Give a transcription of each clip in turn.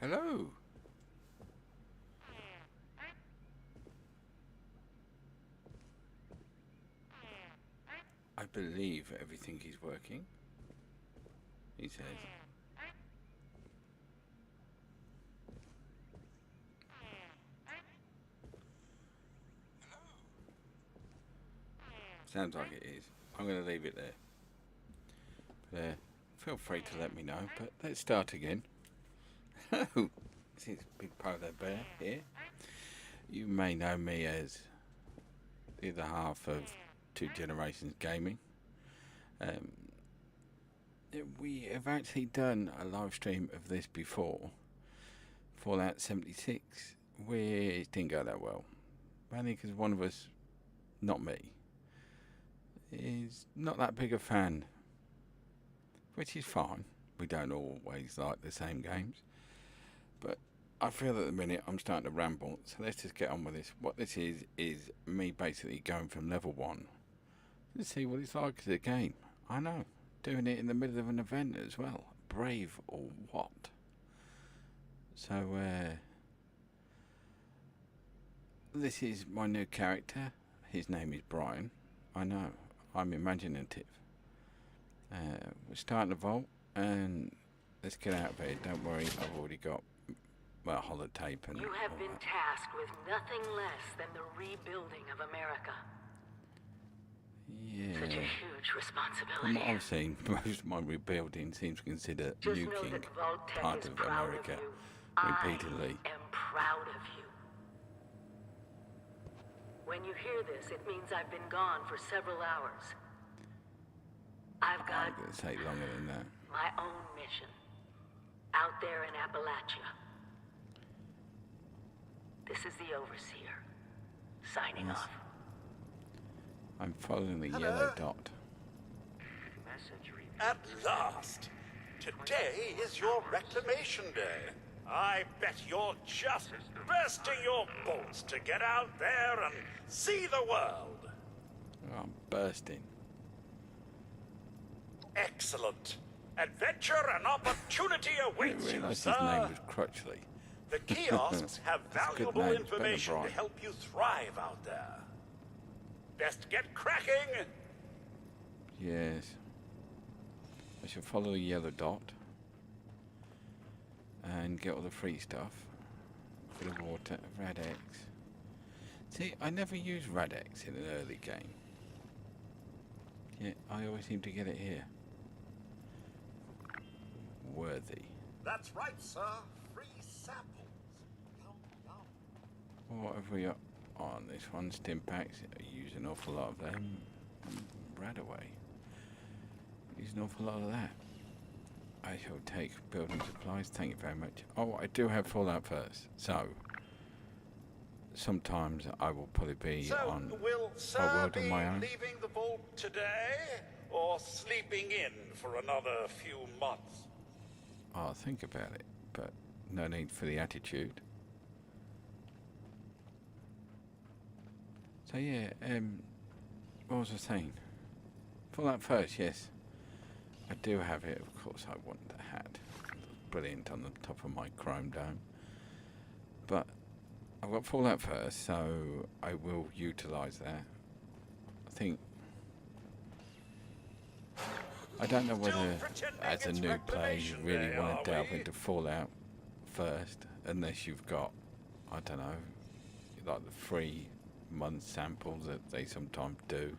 Hello. I believe everything is working, he says. Sounds like it is. I'm going to leave it there. Feel free to let me know, but let's start again. Hello. This is Big Polar Bear here. You may know me as the other half of Two Generations Gaming. We have actually done a live stream of this before, Fallout 76, which didn't go that well. Mainly because one of us, not me, is not that big a fan, which is fine. We don't always like the same games, but I feel at the minute I'm starting to ramble, so let's just get on with this. What this is me basically going from level 1 to see what it's like as a game. I know, doing it in the middle of an event as well. Brave or what? So, this is my new character. His name is Brian. I know, I'm imaginative. We're starting to vault, and let's get out of here. Don't worry, I've already got, well, holotape and you have been tasked with nothing less than the rebuilding of America. Yeah. Such a huge responsibility. From what I've seen, most of my rebuilding seems to consider Just know nuking that Vault-Tec part is of proud America of you. repeatedly. I am proud of you. When you hear this, it means I've been gone for several hours. I've got I'm going to take longer than that. my own mission out there in Appalachia. This is the Overseer, Signing Yes. off. I'm following the Hello? yellow dot. Message read. At last! Today is your reclamation day. I bet you're just bursting your bolts to get out there and see the world. Oh, I'm bursting. Excellent. Adventure and opportunity I awaits didn't you, realise his name sir. was Crutchley. The kiosks have That's a good valuable name, it's better than information to Brian. help you thrive out there. Best get cracking. Yes. I should follow the yellow dot and get all the free stuff. Bit of water, Rad-X. See, I never use Rad-X in an early game. Yet I always seem to get it here. Worthy. That's right, sir. Free samples. Yum, yum. What have we got on this one? Stimpaks. I use an awful lot of them. Radaway. Use an awful lot of that. I shall take building supplies. Thank you very much. Oh, I do have Fallout first. So, sometimes I will probably be So, on will a sir world be of my own. leaving the vault today, or sleeping in for another few months? I'll think about it, but no need for the attitude. So yeah, what was I saying? Fallout first, yes. I do have it, of course I want the hat. Brilliant on the top of my Chrome Dome. But I've got Fallout first, so I will utilise that. I think... I don't know whether, as a new player, you really want to delve into Fallout first, unless you've got, I don't know, like the free month samples that they sometimes do.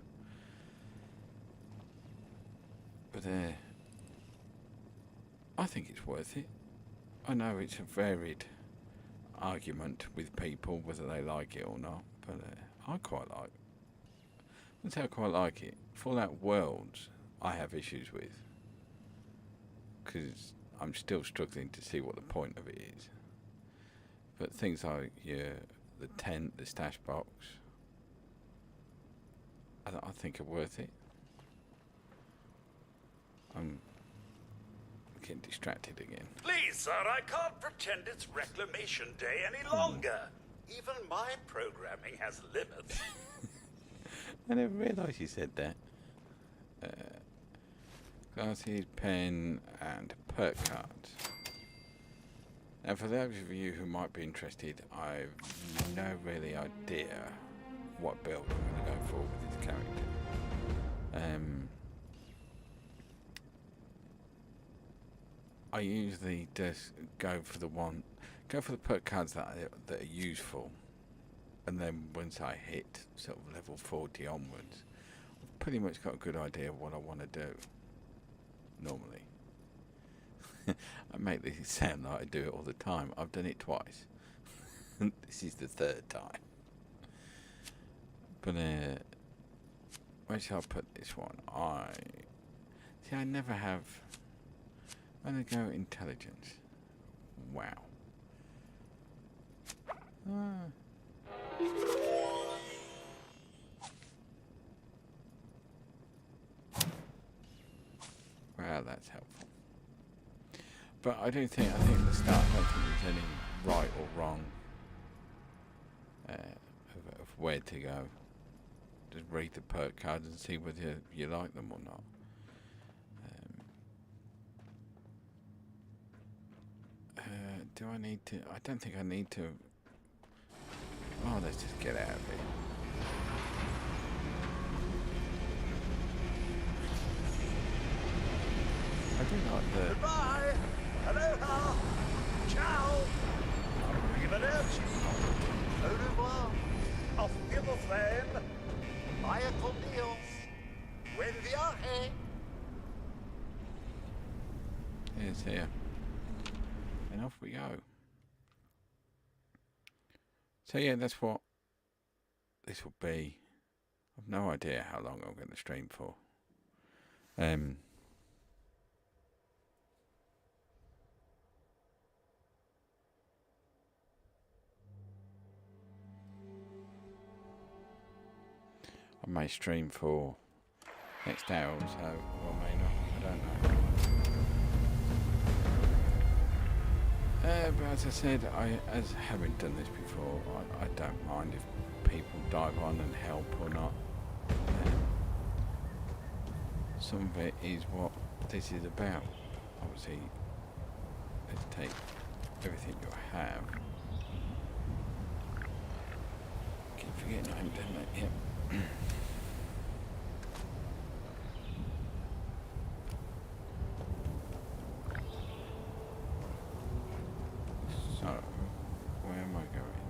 But I think it's worth it. I know it's a varied argument with people whether they like it or not, but I quite like. That's how I quite like it. Fallout Worlds, I have issues with, because I'm still struggling to see what the point of it is. But things like the tent, the stash box, I think are worth it. I'm getting distracted again. Please, sir, I can't pretend it's Reclamation Day any longer. Even my programming has limits. I never realised you said that. Glasses, pen, and perk cards. Now, for those of you who might be interested, I've no really idea what build I'm going to go for with this character. I usually just go for the perk cards that are useful, and then once I hit sort of level 40 onwards, I've pretty much got a good idea of what I want to do. Normally, I make this sound like I do it all the time. I've done it twice. This is the third time. But where shall I put this one? I never have. I'm gonna go intelligence. Wow. Well, that's helpful. But I think at the start, I don't think there's any right or wrong of where to go. Just read the perk cards and see whether you like them or not. Do I need to? I don't think I need to. Oh, let's just get out of here. I do like the. Goodbye. Aloha. Ciao. Arrivederci. Au revoir. Auf Wiedersehen. Vaya con Dios. Buen viaje. It's here. And off we go. So yeah, that's what this will be. I've no idea how long I'm going to stream for. I may stream for next hour or so, or I may not. I don't know. But as I said, as having done this before, I don't mind if people dive on and help or not. Some of it is what this is about. Obviously, let's take everything you have. Keep forgetting I haven't done that yet. So, where am I going?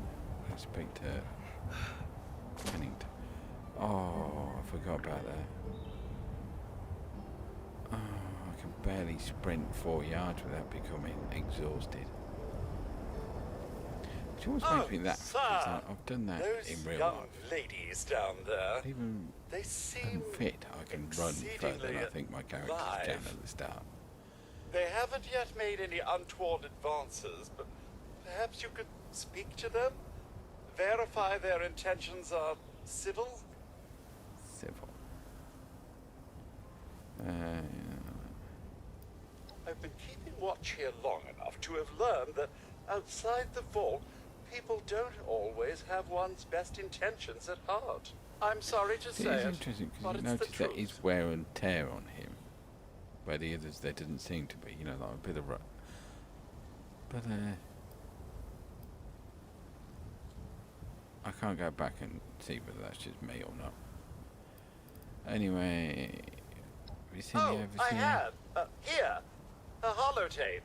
Let's speak to Pennington. Oh, I forgot about that. Oh, I can barely sprint 4 yards without becoming exhausted. Which always makes me laugh, because I've done that in real young life. ladies down there, Even they seem fit, I can run further than I think my character's alive. can at the start. They haven't yet made any untoward advances, but perhaps you could speak to them? Verify their intentions are civil? Civil. I've been keeping watch here long enough to have learned that outside the vault, people don't always have one's best intentions at heart. I'm sorry to It say is it, interesting but because you it's the notice that truth. is wear and tear on him, where the others there didn't seem to be. You know, like a bit of. But I can't go back and see whether that's just me or not. Anyway, have you seen the Oh, I overseer? had. Here. A holotape.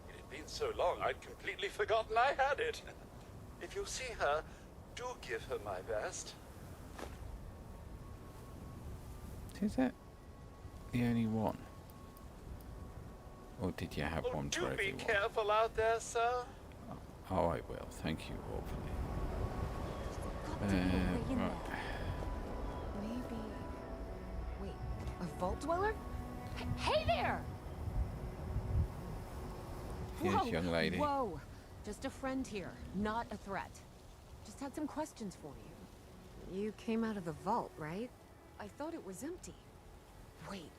It had been so long, I'd completely forgotten I had it. If you see her, do give her my best. Is that the only one? Or did you have Oh, one do for be everyone? careful out there, sir. Oh, I will. Thank you awfully. Got to be a way in Right. there. Maybe. Wait, a vault dweller? Hey there! Yes, young lady. Whoa! Just a friend here, not a threat. Just had some questions for you. You came out of the vault, right? I thought it was empty. Wait,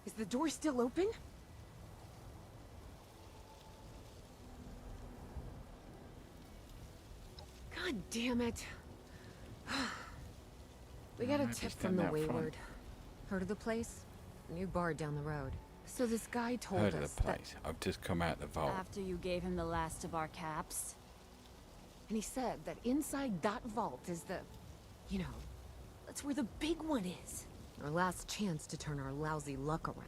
is the door still open? God damn it. We got a Maybe tip stand from the out front. Wayward. Heard of the place? New bar down the road. So this guy told Heard of us the place. I've just come out the vault. After you gave him the last of our caps. and he said that inside that vault is the, you know, that's where the big one is. Our last chance to turn our lousy luck around.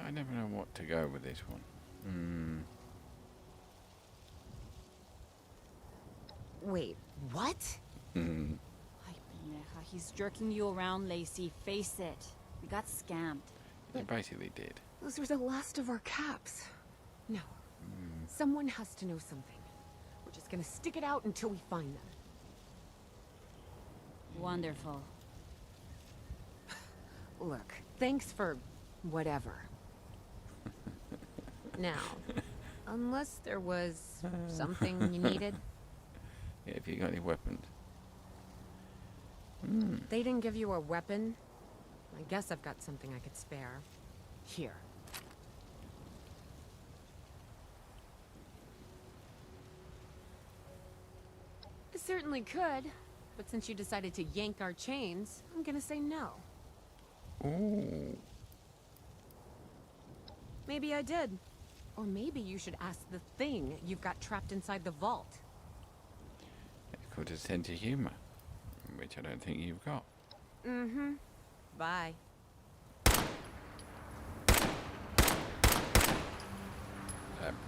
I never know what to go with this one. Wait, what? Ay, pendeja. He's jerking you around, Lacey. Face it. We got scammed. You basically did. Those are the last of our caps. No. Someone has to know something. We're just gonna stick it out until we find them. Wonderful. Look, thanks for whatever. Now, unless there was something you needed, Yeah, if you got any weapons. they didn't give you a weapon. I guess I've got something I could spare. Here. I certainly could, but since you decided to yank our chains, I'm gonna say no. Ooh. Maybe I did. Or maybe you should ask the thing you've got trapped inside the vault. It could have sense of humour, which I don't think you've got. Mm-hmm. Bye.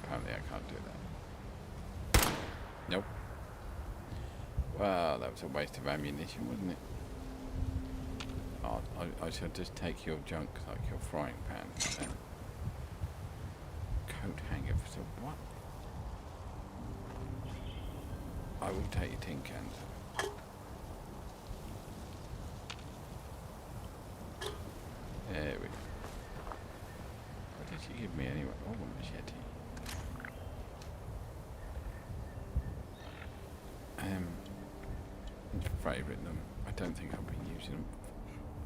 Apparently I can't do that. Nope. Well, that was a waste of ammunition, wasn't it? Oh, I shall just take your junk like your frying pan. Coat hanger for some what? I will take your tin cans. There we go. What did she give me anyway? Oh, a machete. favouring them. I don't think I'll be using them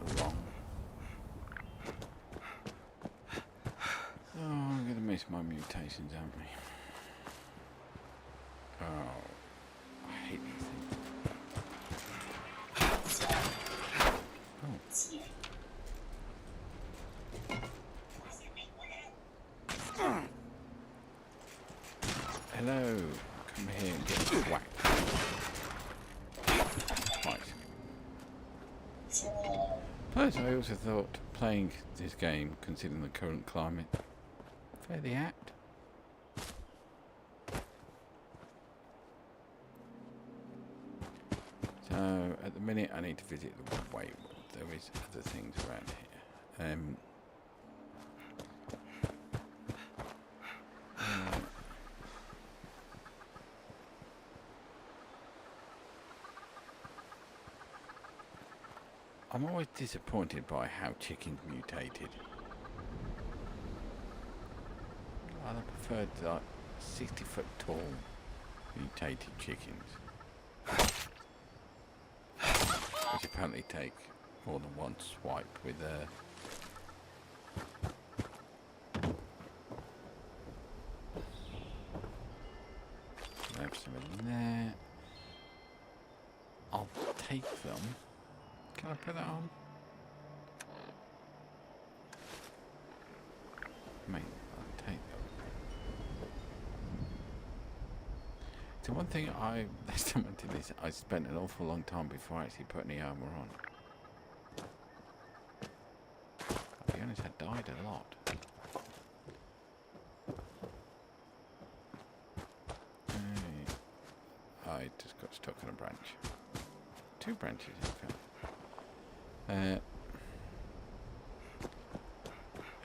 for long. Oh, I'm going to miss my mutations, aren't we? Oh, I hate these things. Oh. Hello, come here and get whacked. Right. Plus, I also thought playing this game, considering the current climate, fairly apt. So, at the minute, I need to visit the Wayward. There is other things around here. I'm always disappointed by how chickens mutated. I preferred like 60-foot tall mutated chickens, which apparently take more than one swipe with have some in there. I'll take them. Can I put that on? Mate, I'll take them. So one thing last time I did this, I spent an awful long time before I actually put any armour on. I'll be honest, I died a lot. I just got stuck on a branch. 2 branches, in fact. I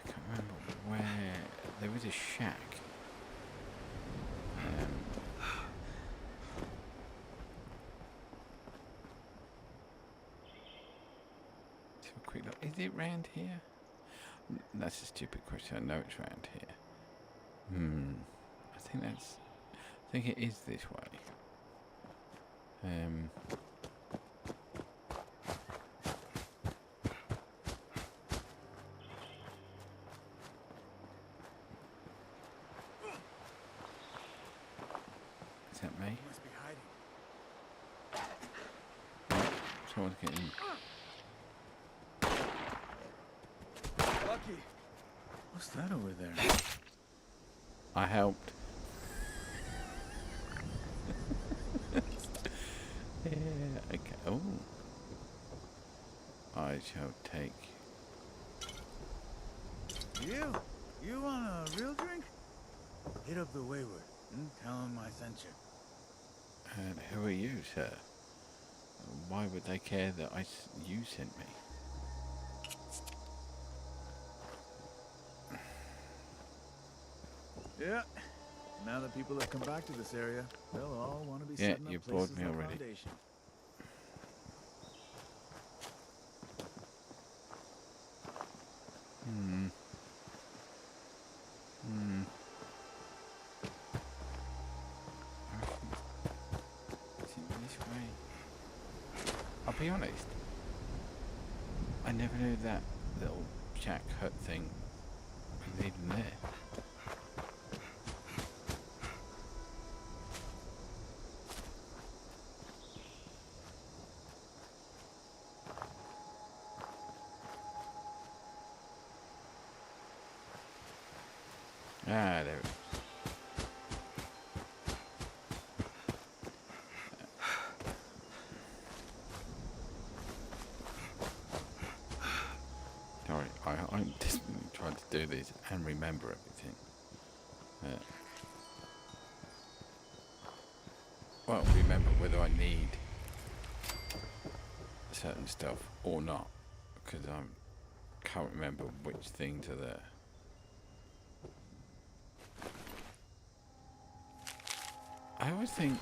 can't remember where. There was a shack. Let's have a quick look. Is it round here? That's a stupid question. I know it's round here. I think it is this way. Is that me? Must be hiding. Someone's getting. Lucky. What's that over there? I helped. Yeah, okay. Oh. I shall take. You want a real drink? Hit up the Wayward and tell him I sent you. And who are you, sir? Why would they care that you sent me? Yeah. Now that people have come back to this area, they'll all want to be Yeah, setting up you bored places me of already. foundation. Is it this way? I'll be honest. I never knew that little shack hut thing was even there. Ah, there it is. Sorry, I'm just trying to do this and remember everything. Well, remember whether I need certain stuff or not, because I can't remember which things are there. I always think,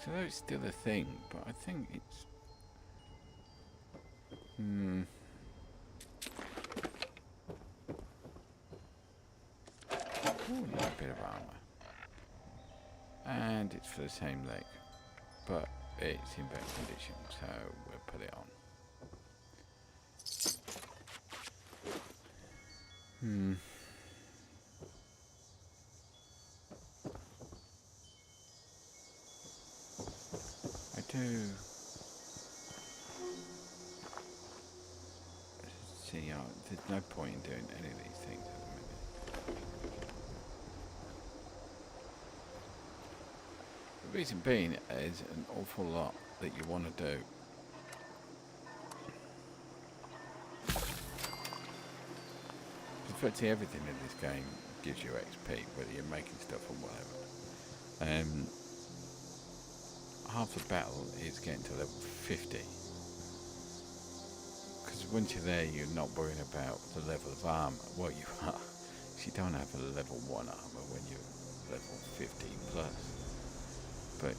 so though it's still a thing, but I think it's, Ooh, a bit of armour. And it's for the same leg. but it's in better condition, so we'll put it on. I do see, there's no point in doing any of these things at the minute. The reason being is an awful lot that you want to do. Virtually everything in this game gives you XP, whether you're making stuff or whatever. Half the battle is getting to level 50. Because once you're there, you're not worrying about the level of armor. Well, you are. You don't have a level 1 armor when you're level 50 plus. But,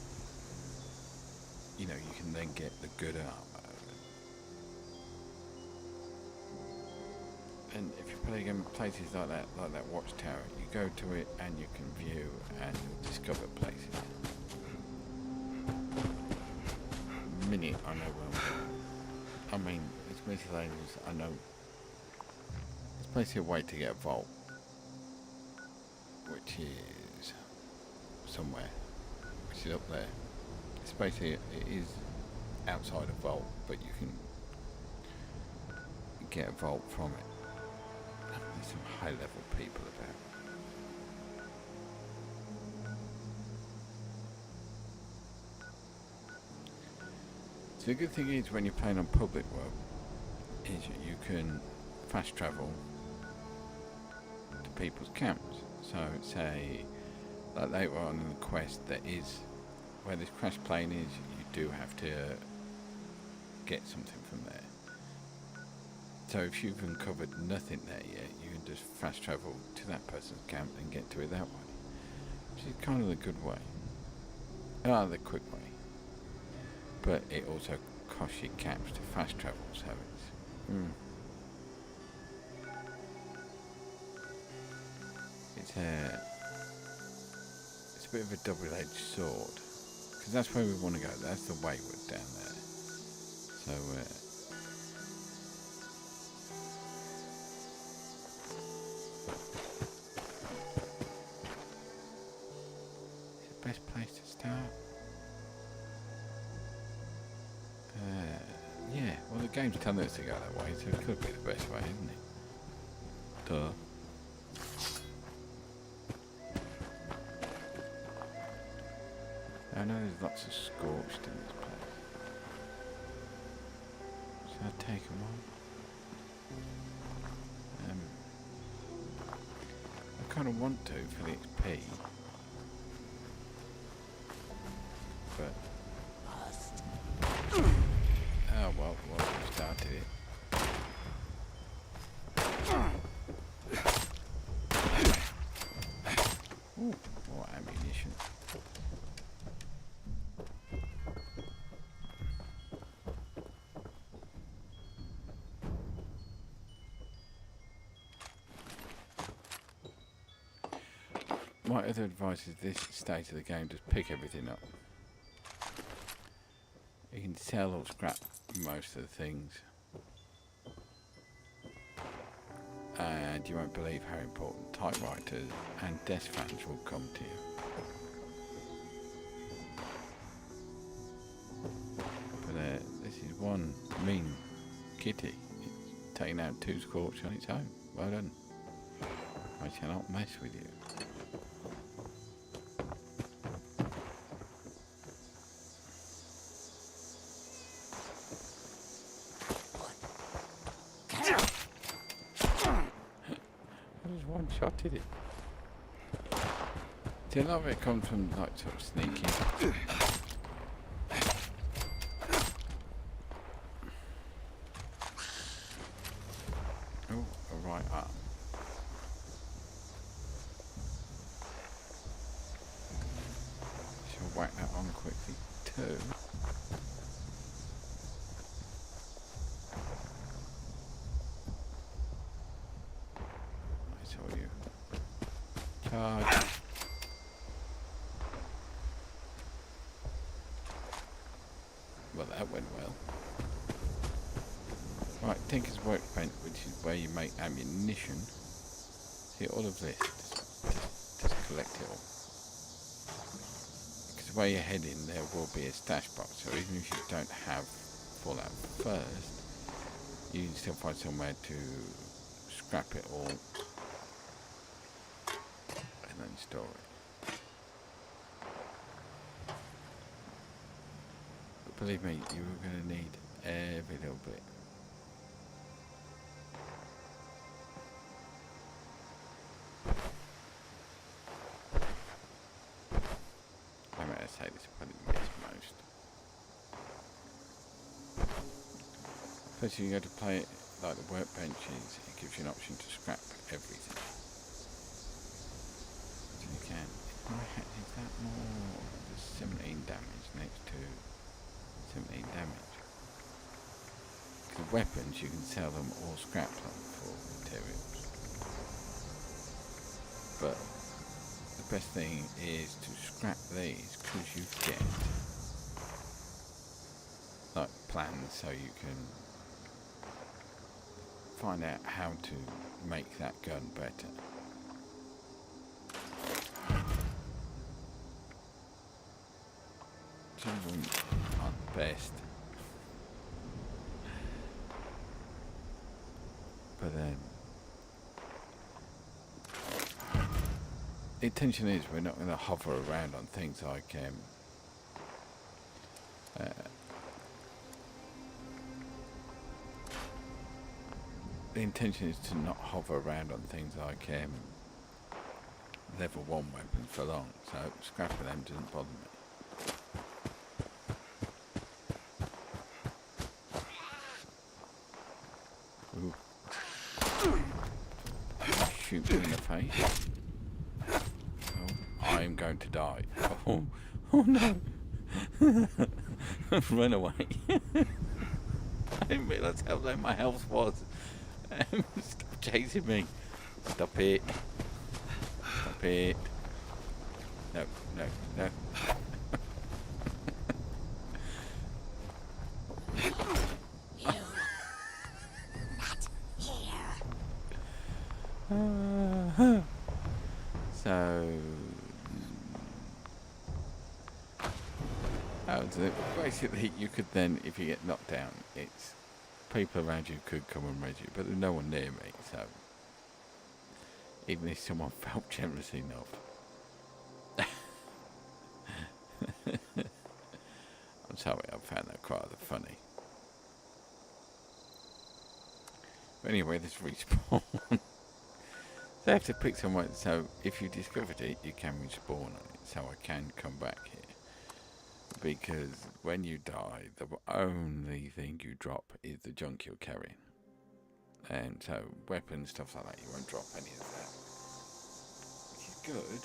you know, you can then get the good armor. And if you play again places like that watchtower, you go to it and you can view and discover places. The minute I know where I'm going. I mean, it's miscellaneous, I know. There's basically a way to get a vault, which is somewhere, which is up there. It's basically, it is outside a vault, but you can get a vault from it. There's some high level people about. So the good thing is when you're playing on public world is you can fast travel to people's camps. So say like later on in the quest there is where this crash plane is, you do have to get something from there. So if you've uncovered nothing there yet, you can just fast travel to that person's camp and get to it that way. Which is kind of the good way. The quick way. But it also costs you caps to fast travel, so it's a bit of a double-edged sword. Because that's where we want to go. That's the wayward down there. So best place to start? Yeah, well the game's telling us to go that way, so it could be the best way, isn't it? Duh. I know there's lots of scorched in this place. Shall I take them on? I kind of want to for the XP. But oh well, we started it. Ooh, more ammunition. My other advice is this stage of the game, just pick everything up. You can sell or scrap most of the things. And you won't believe how important typewriters and desk fans will come to you. But this is one mean kitty. It's taken out 2 scorch on its own. Well done. I shall not mess with you. Shot did it. See, a lot of it comes from like sort of sneaking. Oh, a right arm. Shall whack that on quickly too. that went well. Right, Tinker's Workbench, which is where you make ammunition. See, all of this, just collect it all. Because where you're heading, there will be a stash box, so even if you don't have Fallout first, you can still find somewhere to scrap it all and then store it. But believe me, you're going to need every little bit. I mean, I say this, but it gets most. First, you go to play it like the workbenches, it gives you an option to scrap everything. So you can. Is that more? There's 17 damage next to 17 damage. Because the weapons, you can sell them or scrap them for materials. But the best thing is to scrap these because you get like plans so you can find out how to make that gun better. Some of them aren't the best. But the intention is we're not going to hover around on things like the intention is to not hover around on things like level 1 weapons for long, so scrapping them doesn't bother me. Ooh. Shoot me in the face. Oh, I'm going to die. Oh, oh no! Run away. I didn't realise how low my health was. Stop chasing me. Stop it. Stop it. No, no, no. So basically you could then, if you get knocked down, it's people around you could come and raise you, but there's no one near me, so even if someone felt generous enough. I'm sorry, I found that quite rather funny. But anyway, this respawn. So I have to pick someone, so if you discovered it, you can respawn on it, so I can come back here. Because when you die, the only thing you drop is the junk you're carrying. And so weapons, stuff like that, you won't drop any of that. Which is good.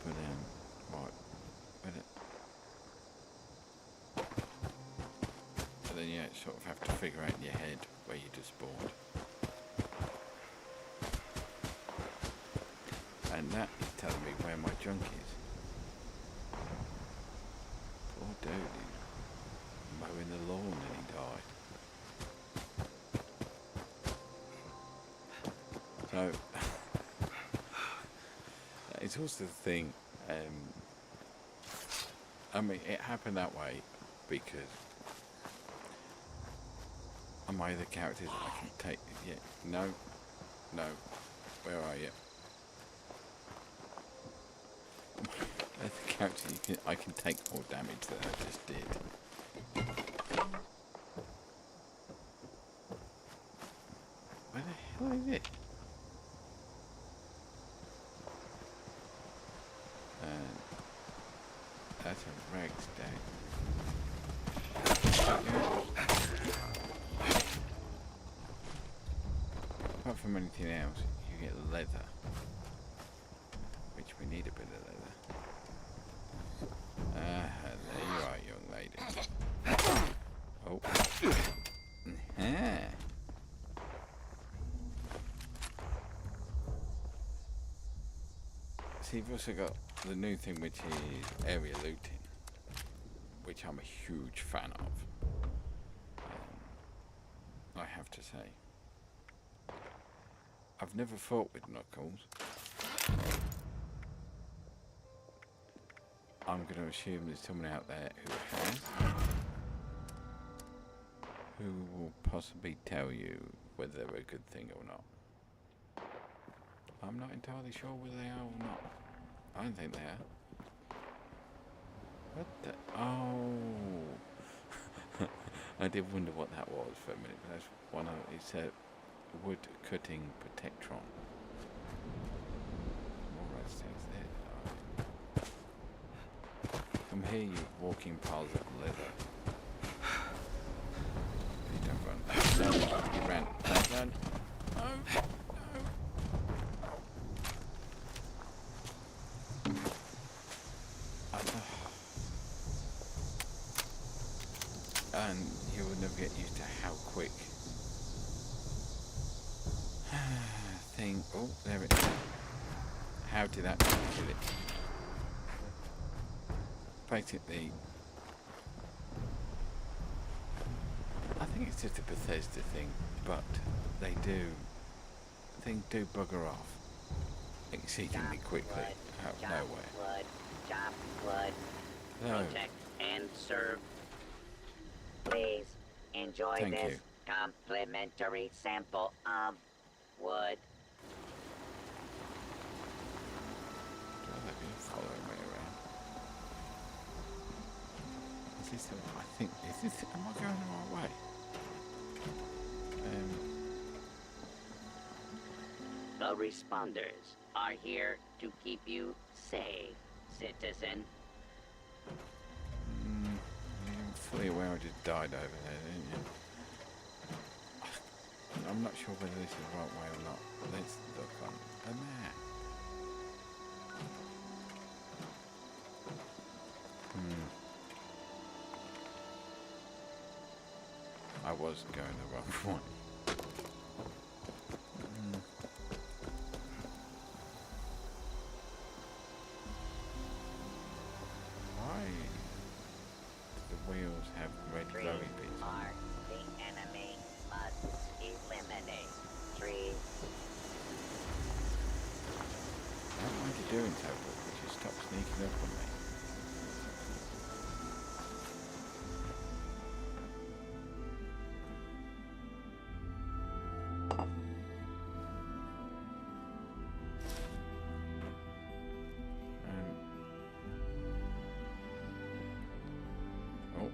But right. But then you sort of have to figure out in your head where you just spawned. And that is telling me where my junk is. Poor dude, he's mowing the lawn and he died. So, it's also the thing, I mean, it happened that way because on my other characters I can take, yeah, no, where are you? As a character, I can take more damage than I just did. Where the hell is it? That's a rag stack. Apart from anything else, you get leather. Which we need a bit of leather. There you are, young lady. Oh. See, you've also got the new thing, which is area looting, which I'm a huge fan of. I have to say. I've never fought with Knuckles. I'm going to assume there's someone out there who has, who will possibly tell you whether they're a good thing or not. I'm not entirely sure whether they are or not. I don't think they are. What the? Oh. I did wonder what that was for a minute, but that's one of, it's a wood cutting protectron. More red things there. Come here, you walking piles of leather. You don't run. No, you ran. Don't run. No, no. And you will never get used to how quick thing. Oh, there it is. How did that kill it? Basically, I think it's just a Bethesda thing, but things do bugger off exceedingly quickly out of nowhere. Wood, chop wood, protect and serve. Please enjoy Thank this you. complimentary sample of wood. Do I let you follow me around? Is this the, I think, is this, am I going the right way? The responders are here to keep you safe, citizen. You're fully aware I just died over there, didn't you? I'm not sure whether this is the right way or not. Let's look on the map. I was going the wrong one. Why do the wheels have red Trees glowing bits? are the enemy. Must eliminate trees. I don't mind you doing so, but would you stop sneaking up on me? Oh.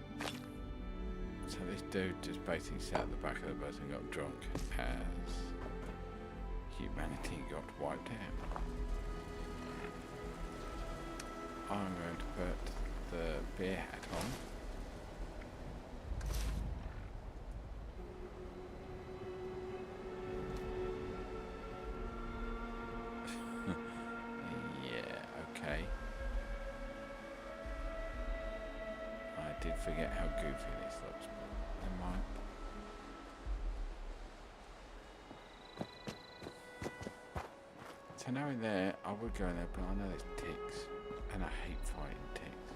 So this dude just basically sat at the back of the bus and got drunk as humanity got wiped out. I'm going to put the beer hat on. Yeah, okay. I did forget how goofy this looks, but never mind. So now in there, I would go in there, but I know there's ticks, and I hate fighting ticks.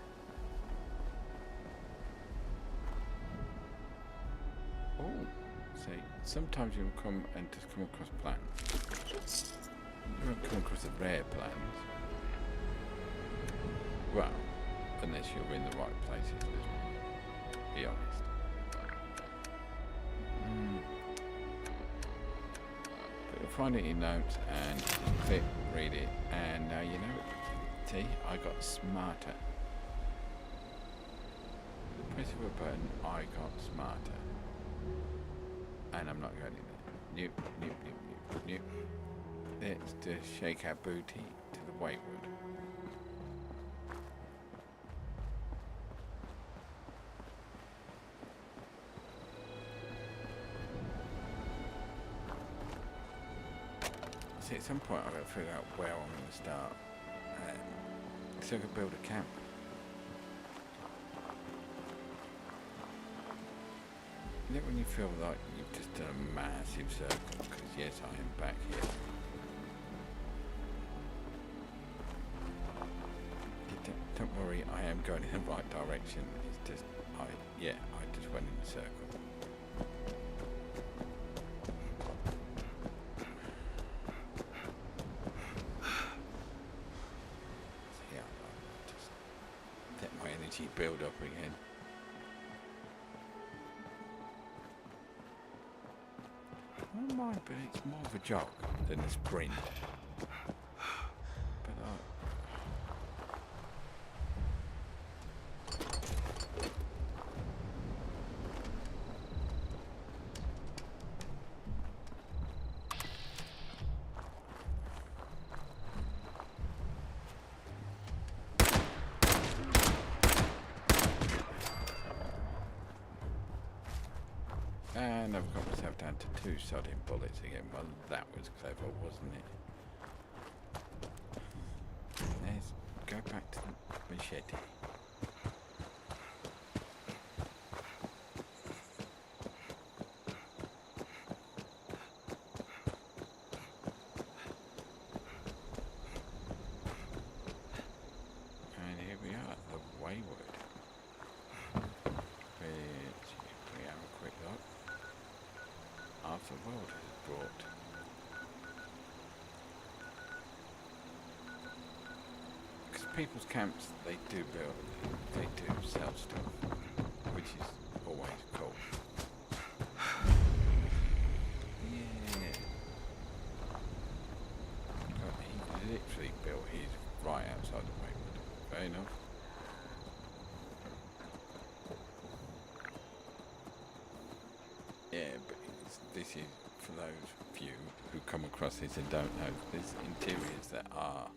Oh, see, sometimes you'll come and just come across plants. You won't come across the rare plants. Well, unless you're in the right places, let's be honest. But you'll find it in notes and click, read it, and now you know it. See, I got smarter. The press of a button, I got smarter. And I'm not going in there. Nope, nope, nope, nope, nope. Let's just shake our booty to the wayward. See, at some point I've got to figure out where I'm going to start. So I could build a camp. You know when you feel like you've just done a massive circle? Because yes, I am back here. Don't worry, I am going in the right direction. It's just, I just went in a circle. Yeah, I'll just let my energy build up again. I don't mind, but it's more of a jog than a sprint. But and I've got myself down to 2 sodding bullets again. Well, that was clever, wasn't it? Let's go back to the machete. And here we are, the Wayward. Which, if we have a quick look, Arthur World has brought. Because people's camps, they do sell stuff, which is always cool. Yeah. He literally built his right outside the Wayward. Fair enough. Yeah, but this is for those few who come across this and don't know. There's interiors that are,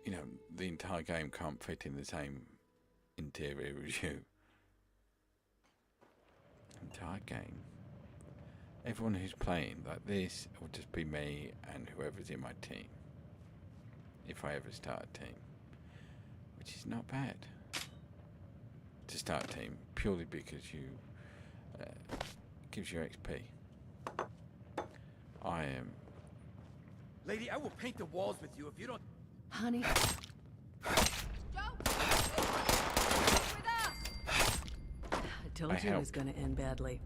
you know, the entire game can't fit in the same interior as you. Entire game. Everyone who's playing like this will just be me and whoever's in my team. If I ever start a team, which is not bad. To start a team purely because you gives you XP. I am. Lady, I will paint the walls with you if you don't. Honey. I told I you it was helped. gonna end badly.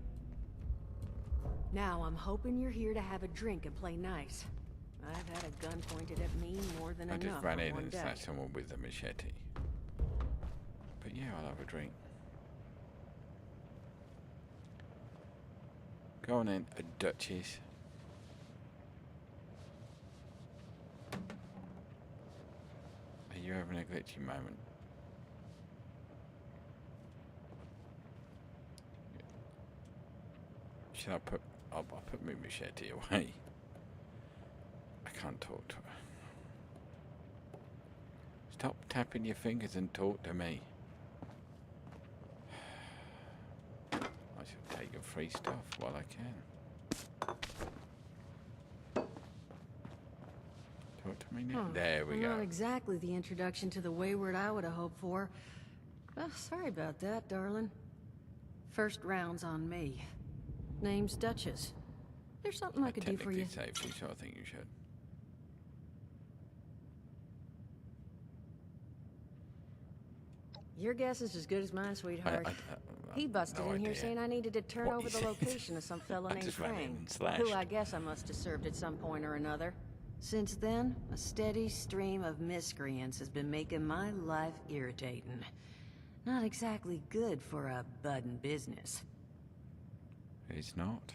Now I'm hoping you're here to have a drink and play nice. I've had a gun pointed at me more than I enough just ran on in one and day. snatched someone with a machete. But yeah, I'll have a drink. Go on then, a Duchess. Are you having a glitchy moment? Should I put... I'll put my machete away. I can't talk to her. Stop tapping your fingers and talk to me. I should take your free stuff while I can. Talk to me now. There we Not go. exactly the introduction to the Wayward I would have hoped for. Oh, sorry about that, darling. First round's on me. Name's Duchess. There's something I could do for you. Technically safety, so I think you should. Your guess is as good as mine, sweetheart. He busted no in here idea saying I needed to turn what over he the said. location of some fella I named just ran in Crane, and slashed. who I guess I must have served at some point or another. Since then, a steady stream of miscreants has been making my life irritating. Not exactly good for a budding business. It's not.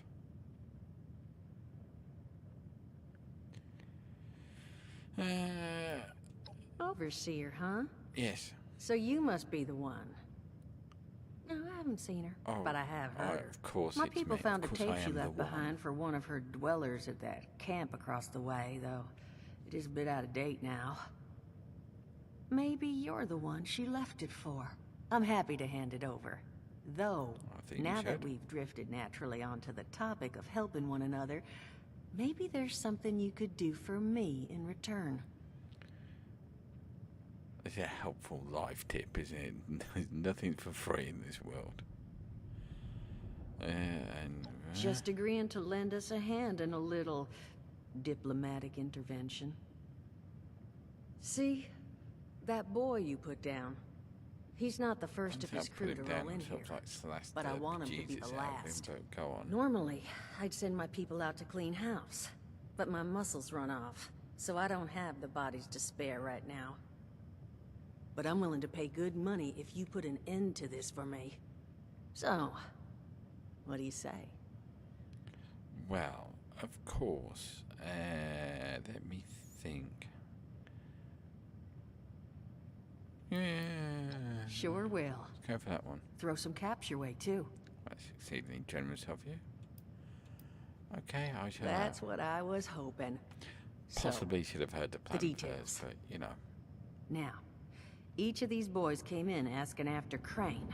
Overseer, huh? Yes. So you must be the one. No, I haven't seen her, Oh, but I have heard. of course My it's people me. found Of a course I tape she am the left one. behind for one of her dwellers at that camp across the way, though it is a bit out of date now. Maybe you're the one she left it for. I'm happy to hand it over. Though, I think you now that should. we've drifted naturally onto the topic of helping one another, maybe there's something you could do for me in return. It's a helpful life tip, isn't it? There's nothing for free in this world. Just agreeing to lend us a hand in a little diplomatic intervention. See? That boy you put down. He's not the first of his crew to roll in here. But I want him to be the last. Go on. Normally, I'd send my people out to clean house. But my muscles run off, so I don't have the bodies to spare right now. But I'm willing to pay good money if you put an end to this for me. So, what do you say? Well, of course. Let me think. Yeah. Sure will. Let's go for that one. Throw some caps your way, too. That's exceedingly generous of you. Okay, I shall. That's what I was hoping. Possibly should have heard the plan details. first, but you know. Now, each of these boys came in asking after Crane.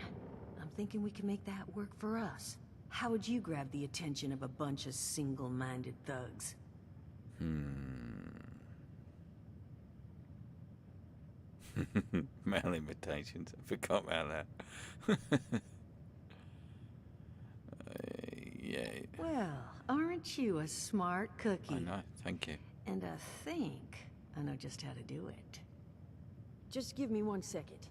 I'm thinking we can make that work for us. How would you grab the attention of a bunch of single-minded thugs? Mail invitations. I forgot about that. Yeah. Well, aren't you a smart cookie? I know. Thank you. And I think I know just how to do it. Just give me 1 second.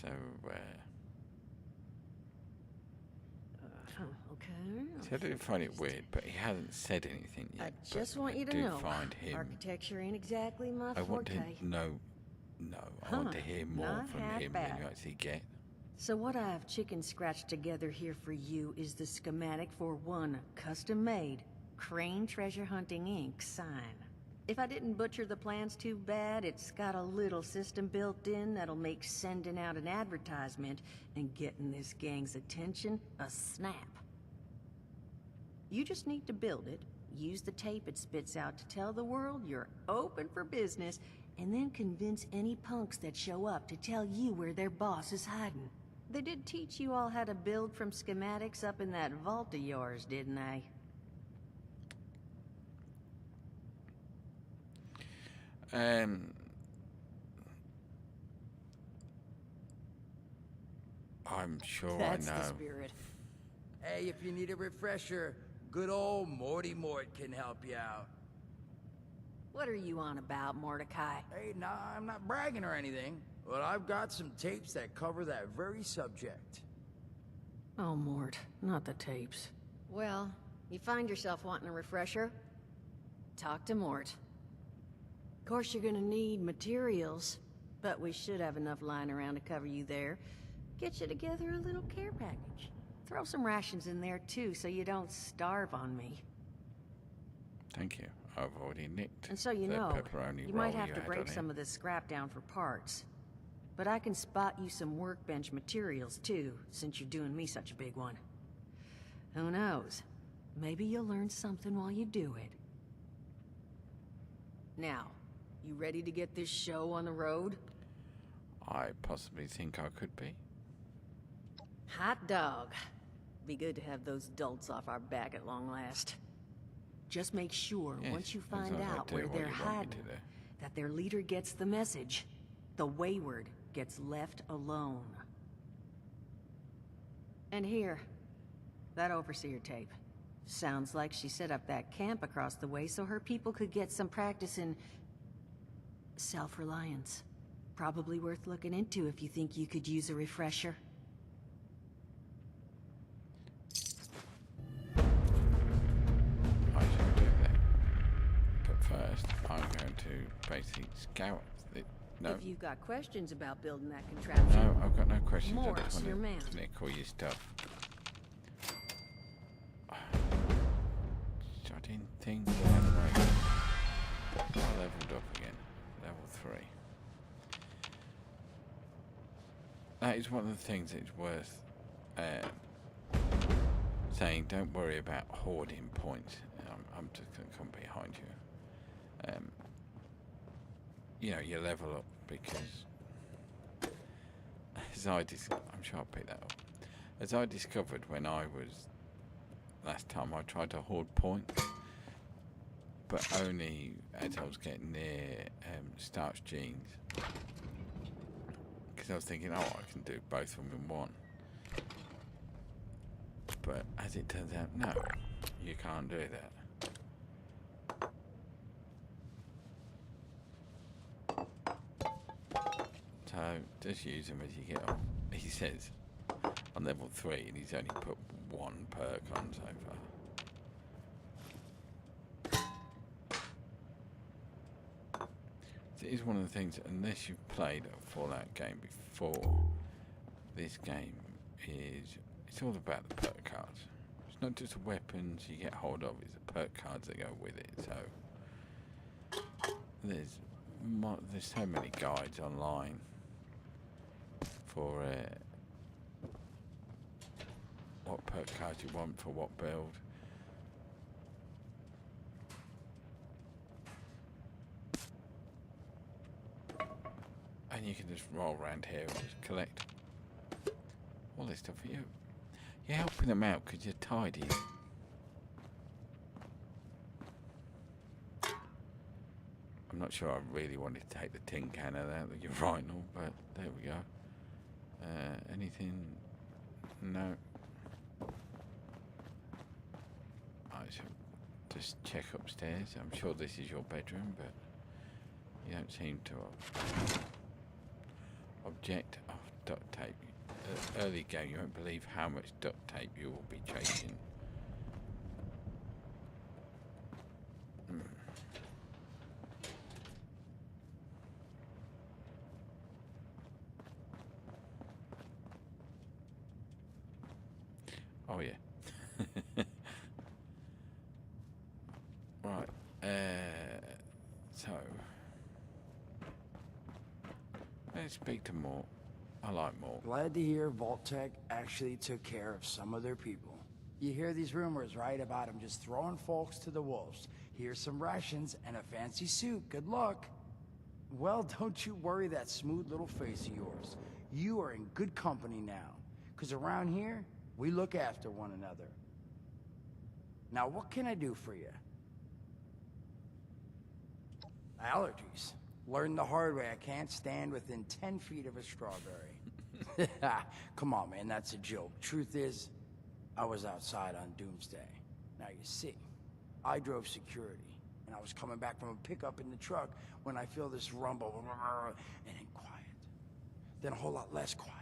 So, Okay. so I do find it weird, but he hasn't said anything yet. I just but want you to I do know, find him. architecture ain't exactly my I want forte. to know. No, I want to hear more not from half him than bad. you actually get. So what I have chicken scratched together here for you is the schematic for one custom-made Crane Treasure Hunting Inc. sign. If I didn't butcher the plans too bad, it's got a little system built in that'll make sending out an advertisement and getting this gang's attention a snap. You just need to build it, use the tape it spits out to tell the world you're open for business, and then convince any punks that show up to tell you where their boss is hiding. They did teach you all how to build from schematics up in that vault of yours, didn't they? I'm sure That's I know. the spirit. Hey, if you need a refresher, good old Morty Mort can help you out. What are you on about, Mordecai? Hey, nah, I'm not bragging or anything, but I've got some tapes that cover that very subject. Oh, Mort, not the tapes. Well, you find yourself wanting a refresher? Talk to Mort. Of course, you're gonna need materials, but we should have enough lying around to cover you there. Get you together a little care package. Throw some rations in there, too, so you don't starve on me. Thank you. I've already nicked And so you the know, pepperoni you might roll have you to had break on some it. of this scrap down for parts. But I can spot you some workbench materials, too, since you're doing me such a big one. Who knows? Maybe you'll learn something while you do it. Now, you ready to get this show on the road? I possibly think I could be. Hot dog. Be good to have those dolts off our back at long last. Just make sure, Yes, once you as find long as I out do where what they're you want me hiding, to do. that their leader gets the message. The wayward gets left alone. And here, that overseer tape. Sounds like she set up that camp across the way so her people could get some practice in self-reliance. Probably worth looking into if you think you could use a refresher. I shall do that. But first, I'm going to basically scout the... No, If you've got questions about building that contraption, no, I've got no questions. I Mort's just your want man. to nick all your stuff. I didn't think that way. I leveled up again. Level 3. That is one of the things that's worth saying. Don't worry about hoarding points. I'm just going to come behind you. You know, you level up because as I'm sure I'll pick that up. As I discovered when I was last time, I tried to hoard points, but only as I was getting near Stark's Genes. Because I was thinking, oh, I can do both of them in one. But as it turns out, no, you can't do that. So just use them as you get on. He says on level 3, and he's only put 1 perk on so far. So it is one of the things, unless you've played a Fallout game before, this game it's all about the perk cards. It's not just the weapons you get hold of, it's the perk cards that go with it. So there's so many guides online for what perk cards you want for what build. And you can just roll around here and just collect all this stuff for you. You're helping them out because you're tidy. I'm not sure I really wanted to take the tin can out of the urinal, but there we go. Anything? No. I shall just check upstairs. I'm sure this is your bedroom, but you don't seem to object. Oh, duct tape. Early game, you won't believe how much duct tape you will be chasing. Oh yeah. Right. So let's speak to Mort. I like Mort. Glad to hear Vault-Tec actually took care of some of their people. You hear these rumors, right, about them just throwing folks to the wolves. Here's some rations and a fancy suit. Good luck. Well, don't you worry that smooth little face of yours. You are in good company now. Because around here, we look after one another. Now, what can I do for you? Allergies. Learned the hard way. I can't stand within 10 feet of a strawberry. Come on, man, that's a joke. Truth is, I was outside on Doomsday. Now, you see, I drove security, and I was coming back from a pickup in the truck when I feel this rumble, and then quiet. Then a whole lot less quiet.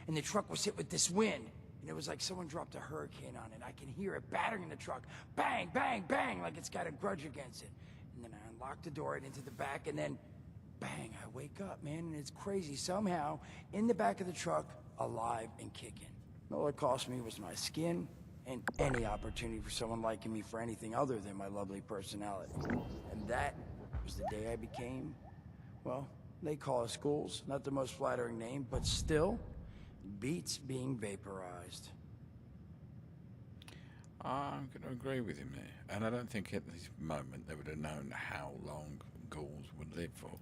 And the truck was hit with this wind, and it was like someone dropped a hurricane on it. I can hear it battering the truck. Bang, bang, bang, like it's got a grudge against it. And then I unlocked the door and into the back, and then bang, I wake up, man, and it's crazy. Somehow, in the back of the truck, alive and kicking. All it cost me was my skin and any opportunity for someone liking me for anything other than my lovely personality. And that was the day I became, well, they call us ghouls. Not the most flattering name, but still, beats being vaporized. I'm going to agree with him there. And I don't think at this moment they would have known how long ghouls would live for.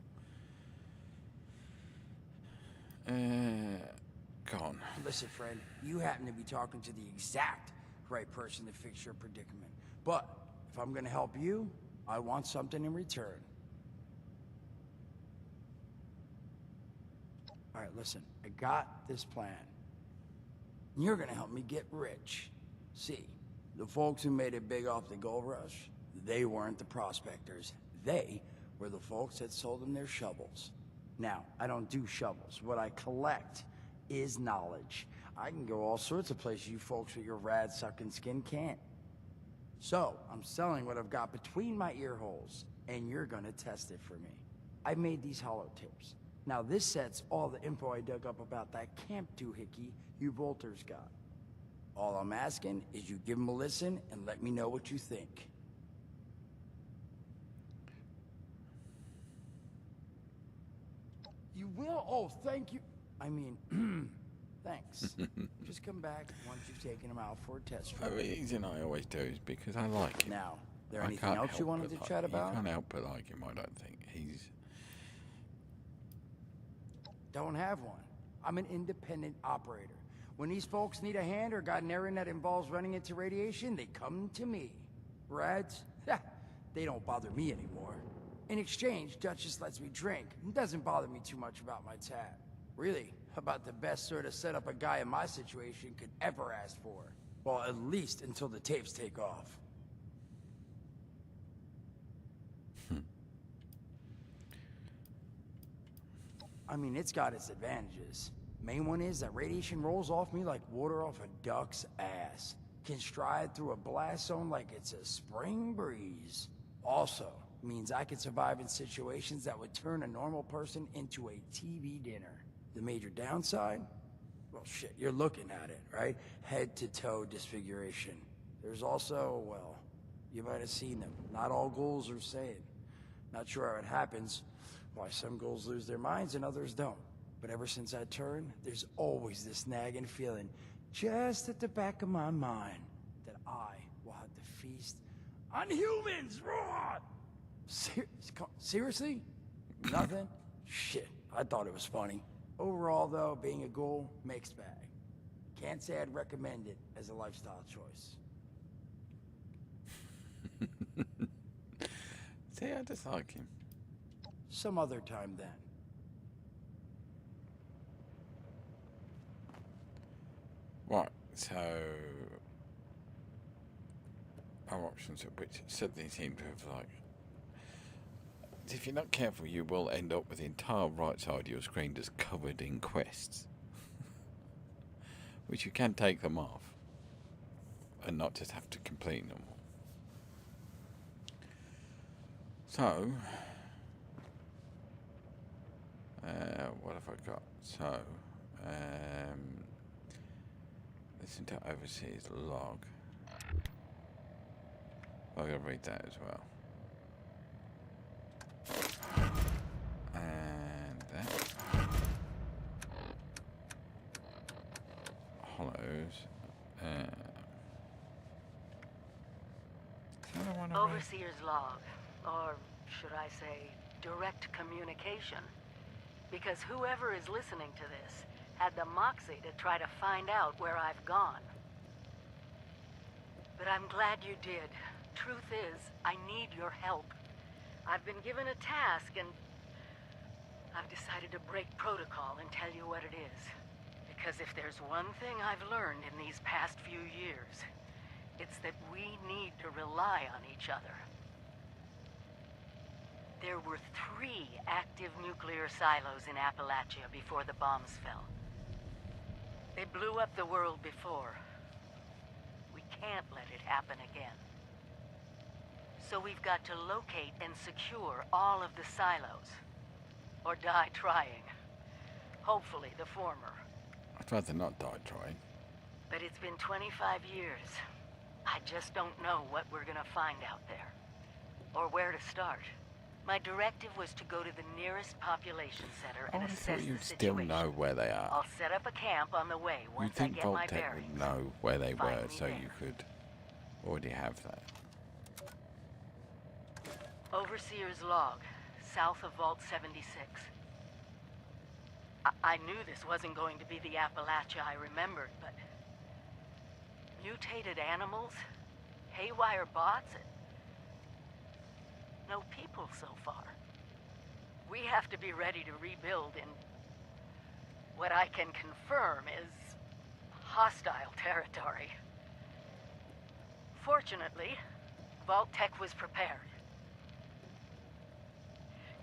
Gone. Listen, friend, you happen to be talking to the exact right person to fix your predicament. But if I'm gonna help you, I want something in return. All right, listen, I got this plan. You're gonna help me get rich. See, the folks who made it big off the gold rush, they weren't the prospectors. They were the folks that sold them their shovels. Now, I don't do shovels. What I collect is knowledge. I can go all sorts of places you folks with your rad-sucking skin can't. So, I'm selling what I've got between my ear holes, and you're gonna test it for me. I made these holotapes. Now, this set's all the info I dug up about that camp doohickey you Volters got. All I'm asking is you give them a listen and let me know what you think. You will? Oh, thank you. I mean, thanks. Just come back once you've taken them out for a test The drive. reason I always do is because I like him. Now, there I anything can't else you help wanted but to like- chat about? You can't help but like him, I don't think. He's... Don't have one. I'm an independent operator. When these folks need a hand or got an errand that involves running into radiation, they come to me. Rads? They don't bother me anymore. In exchange, Duchess lets me drink and doesn't bother me too much about my tab. Really, about the best sort of setup a guy in my situation could ever ask for. Well, at least until the tapes take off. I mean, it's got its advantages. Main one is that radiation rolls off me like water off a duck's ass. Can stride through a blast zone like it's a spring breeze. Also, means I can survive in situations that would turn a normal person into a TV dinner. The major downside? Well, shit, you're looking at it, right? Head to toe disfiguration. There's also, well, you might have seen them. Not all ghouls are sane. Not sure how it happens, why some ghouls lose their minds and others don't. But ever since I turned, there's always this nagging feeling just at the back of my mind that I will have to feast on humans! Raw! Seriously? Nothing? Shit, I thought it was funny. Overall, though, being a ghoul, mixed bag. Can't say I'd recommend it as a lifestyle choice. See, I just like him. Some other time then. Right, so our options, which suddenly seem to have like, if you're not careful, you will end up with the entire right side of your screen just covered in quests, which you can take them off and not just have to complete them. So, what have I got? So, listen to Overseer's log. I'm going to read that as well. And that. Hollows. Overseer's log, or should I say, direct communication. Because whoever is listening to this had the moxie to try to find out where I've gone. But I'm glad you did. Truth is, I need your help. I've been given a task, and I've decided to break protocol and tell you what it is. Because if there's one thing I've learned in these past few years, it's that we need to rely on each other. There were 3 active nuclear silos in Appalachia before the bombs fell. They blew up the world before. We can't let it happen again. So we've got to locate and secure all of the silos. Or die trying. Hopefully the former. I'd rather not die trying. But it's been 25 years. I just don't know what we're gonna find out there. Or where to start. My directive was to go to the nearest population center I and would have assess thought you'd the still situation. know where they are. I'll set up a camp on the way You'd once I think get my Vault-Tec bearings. would know where they Find were, me so there. you could already have that. Overseer's log, south of Vault 76. I knew this wasn't going to be the Appalachia I remembered, but... mutated animals? Haywire bots? No people so far. We have to be ready to rebuild in... what I can confirm is... hostile territory. Fortunately, Vault-Tec was prepared.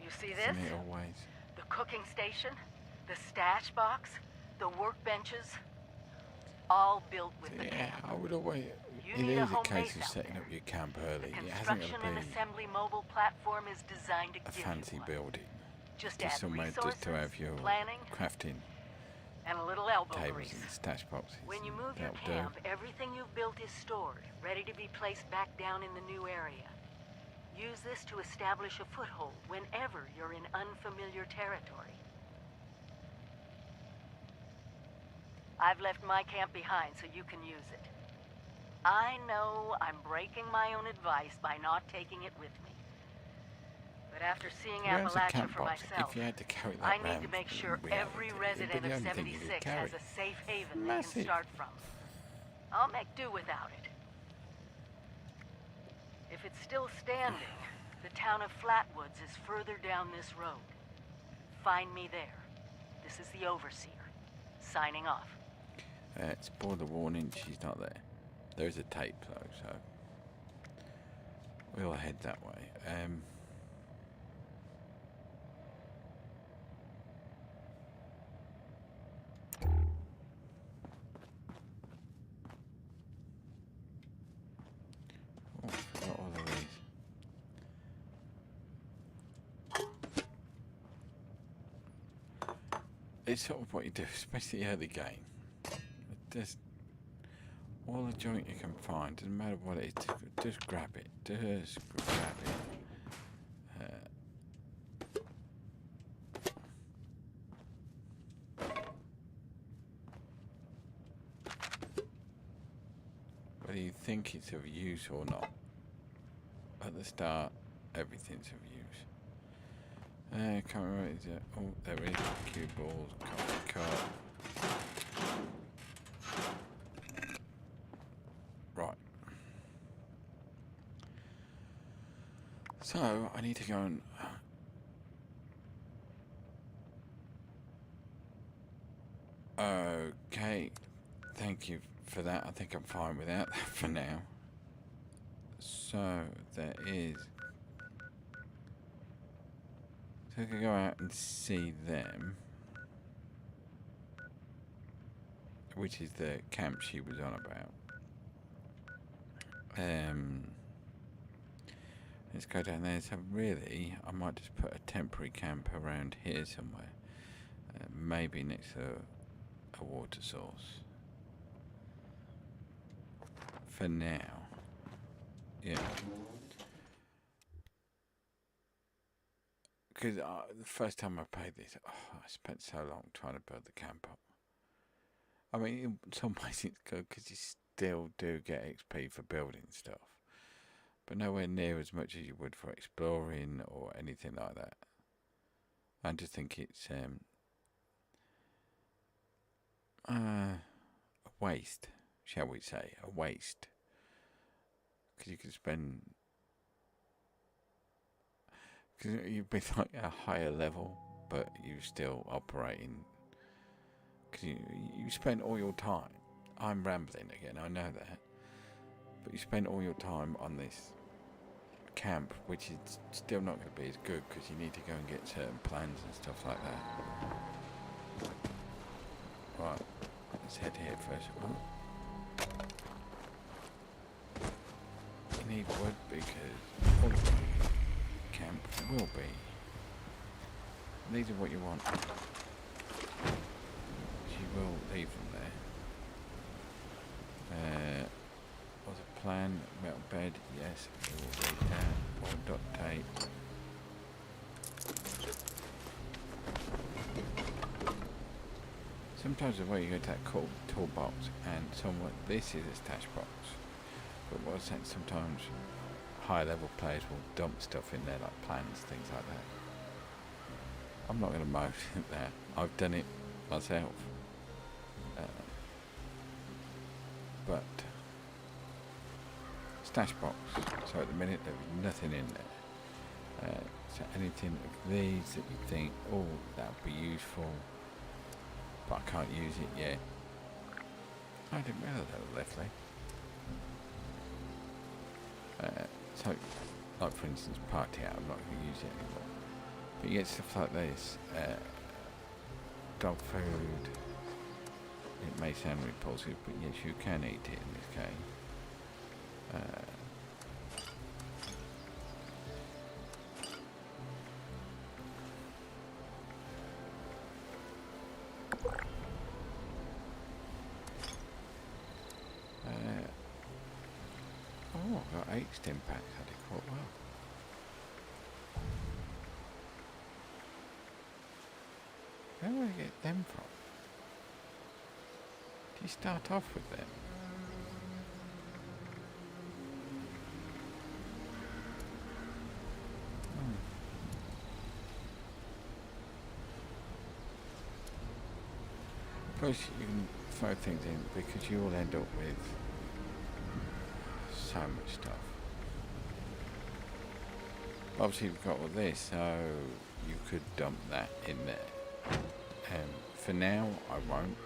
You see this? Isn't it always? The cooking station, the stash box, the workbenches, all built with the Yeah, camp. I would always. You It need a is a home case base of out setting there. up your camp early. The It hasn't construction got and to be assembly mobile platform is designed to a give fancy you one. building. Just Just add somewhere resources, to have your planning, crafting and a little elbow tables grease. and stash boxes. When you and move your that'll do. camp, everything you've built is stored, ready to be placed back down in the new area. Use this to establish a foothold whenever you're in unfamiliar territory. I've left my camp behind so you can use it. I know I'm breaking my own advice by not taking it with me. But after seeing Where's the Appalachia camp for box? myself, If you had to carry that I need round to make in sure every reality, resident it'd be the of only thing you could 76 carry. has a safe haven they Massive. can start from. I'll make do without it. If it's still standing, the town of Flatwoods is further down this road. Find me there. This is the Overseer. Signing off. Spoiler warning, she's not there. There is a tape though, so we'll head that way. Oh, I forgot all of these. It's sort of what you do, especially early game. Just all the joint you can find, doesn't matter what it is, just grab it. Just grab it. Whether you think it's of use or not, at the start, everything's of use. Can't remember, is it? Oh, there is cue balls, coffee cup. Right. So, I need to go and... Okay. Thank you for that. I think I'm fine without that for now. So, there is... So I could go out and see them. Which is the camp she was on about. Let's go down there. So really, I might just put a temporary camp around here somewhere. Maybe next to a water source. For now. Yeah. Because the first time I played this, I spent so long trying to build the camp up. I mean, in some ways it's good because you still do get XP for building stuff. But nowhere near as much as you would for exploring or anything like that. I just think it's a waste, shall we say. A waste. Because you could spend... Because you'd be like a higher level, but you're still operating... Because you spend all your time... I'm rambling again, I know that. But you spend all your time on this camp, which is still not going to be as good because you need to go and get certain plans and stuff like that. Right, let's head here first. Oh. You need wood because all the camp will be. These are what you want. You will leave them there. Was a plan, metal bed, yes, it will be that, or dot tape. Sometimes the way you go to that toolbox and somewhat, this is a stash box. But what I'm saying, sometimes higher level players will dump stuff in there like plans, things like that. I'm not going to moan at that. I've done it myself. But stash box. So at the minute there was nothing in there. So anything of these that you think, oh, that would be useful, but I can't use it yet. I didn't realise that was left there. So, like for instance, party out, I'm not going to use it anymore. But you get stuff like this. Dog food. It may sound repulsive, but yes, you can eat it in this game. Oh, I've got 8 stim packs. I did quite well. Where do I get them from? Do you start off with them? Plus you can throw things in because you will end up with so much stuff. Obviously you've got all this, so you could dump that in there. For now I won't.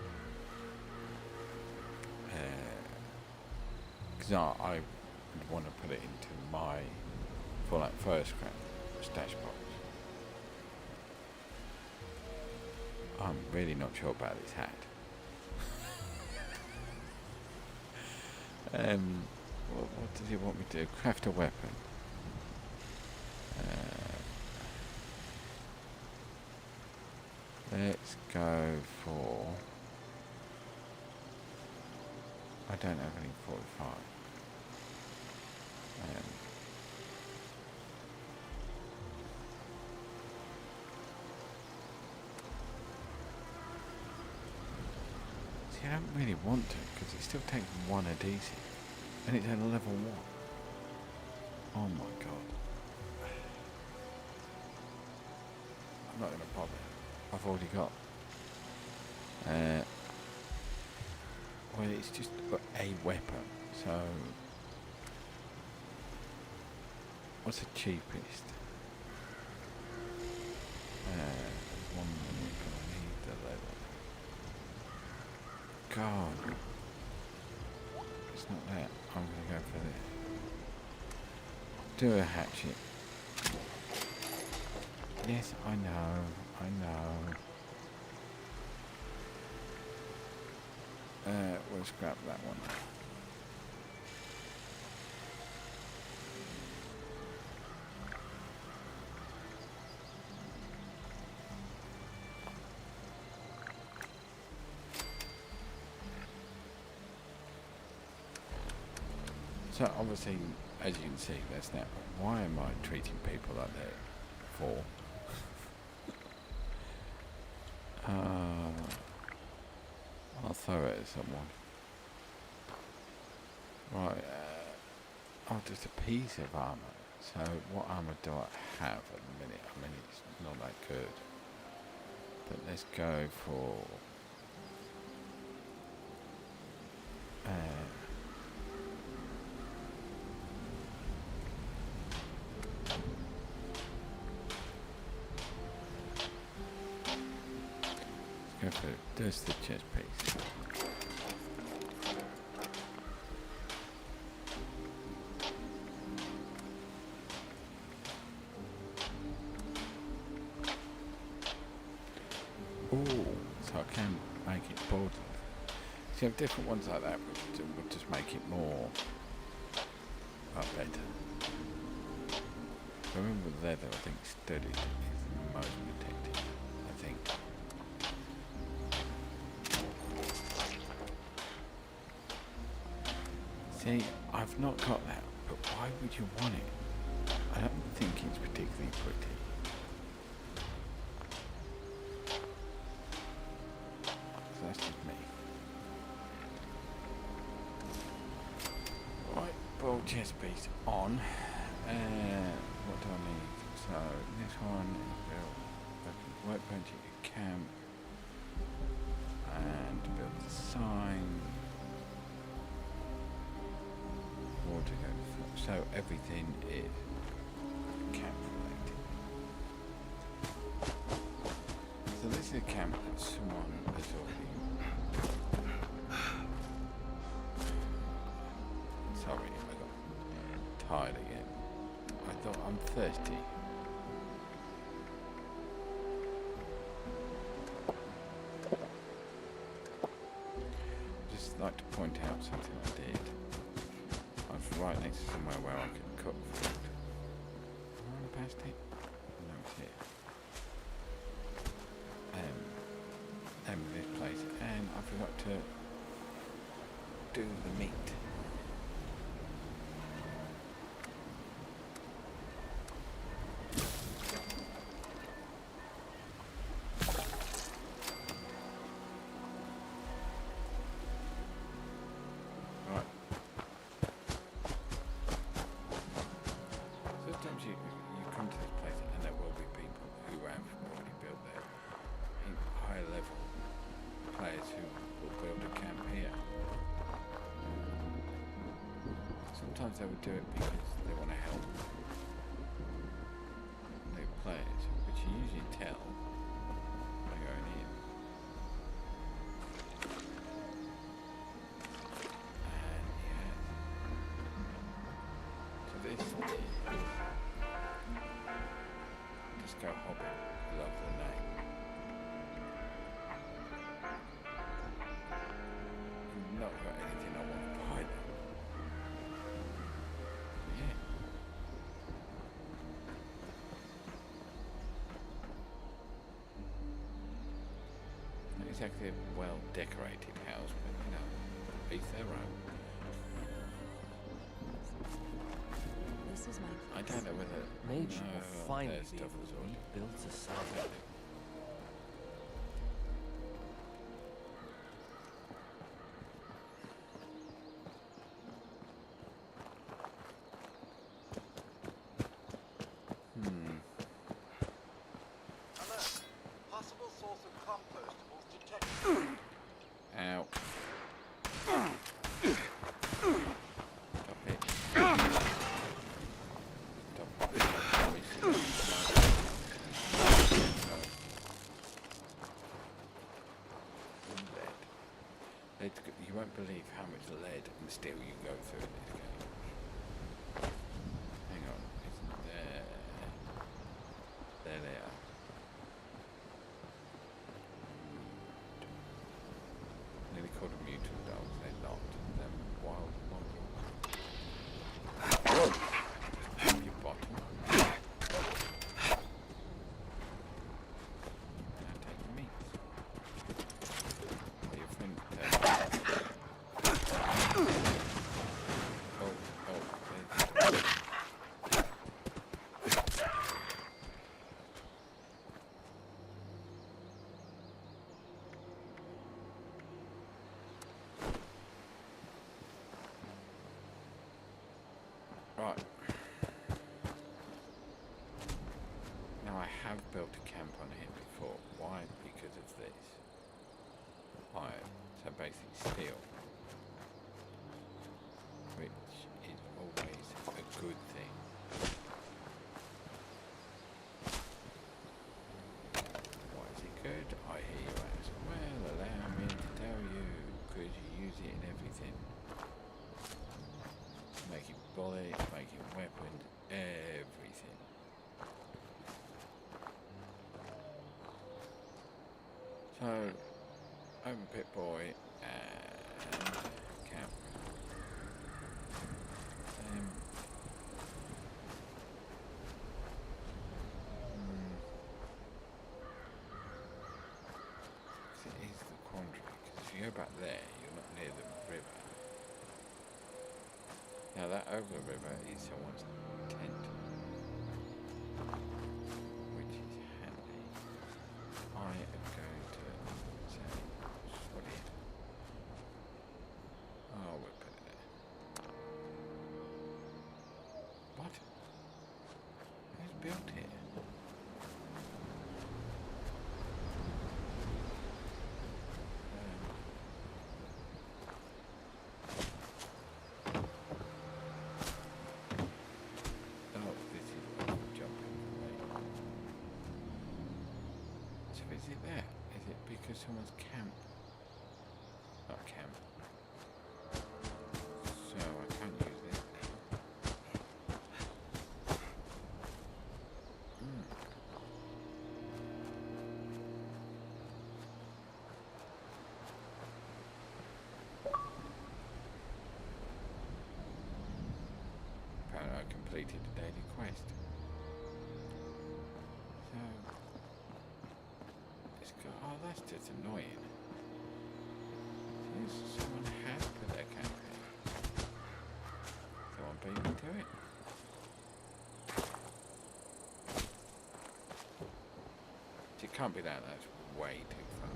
because I would want to put it into my Fallout First scrap stash box. I'm really not sure about this hat. What does he want me to do? Craft a weapon. Let's go for... I don't have any 45. See, I don't really want to, because it still takes 1 adhesive. And it's at a level 1. Oh my god. I'm not going to bother. I've already got. Well, it's just a weapon, so... What's the cheapest? 1 minute, I need the leather. God. It's not that. I'm going to go for this. Do a hatchet. Yes, I know. We'll scrap that one. So obviously, as you can see, that's now. Why am I treating people like that for? I'll throw it at someone. Right, just a piece of armour. So what armour do I have at the minute? I mean, it's not that good. But let's go for... go for just the chest piece. Ooh, so I can make it borderless. So you have different ones like that, which would just make it more better. I remember with leather, I think studded is the most protected, I think. See, I've not got that, but why would you want it? I don't think it's particularly pretty. So that's just me. Right, ball chest piece on. What do I need? So this one is build workbench at camp and build the sign. Water goes, so everything is camp related. So this is a camp that someone has already. Sorry, I got tired again. I thought I'm thirsty. Just like to point out something I did. I was right next to somewhere where I could cook food. Am I on past it? No, it's here. This place, and I forgot to do the meat. Sometimes you come to this place and there will be people who have already built their high level players who will build a camp here. Sometimes they would do it because they want to help new players, which you usually tell by going in. And yeah. exactly a well decorated house, but you know, each their own. This is my I don't know whether Maybe no, we'll finally there's be stuff able as to well. rebuild society. Alert. Possible source of compostables detected. Ow. Stop it. You won't believe how much lead and steel you go through in this game. Hang on, isn't there? There they are. Nearly called them mutant dogs, they're not. They're wild mongrels. Your bottom. Now take the meat. Your friend. Oh, there's. Right. Now I have built a camp on here before. Why? Because of this. Iron. So basically steel. Which is always a good thing. Why is it good? I hear you ask. Well, allow me to tell you. Because you use it in everything. Making bullets, making weapons, everything. So, open pit boy and camp. It is the quandary, because if you go back there, you're not near the river. Now that over the river is someone's tent, which is handy. I am going to say, what here? Oh, we'll put it there. What? Who's built here? Oh, this is jumping away. So is it there? Is it because someone's camp? Not camp. So I can't use this now. Apparently I completed the daily quest. So it's got, oh, that's just annoying. Seems someone has put their camp here. Someone beat me to it. It can't be that, that's way too far.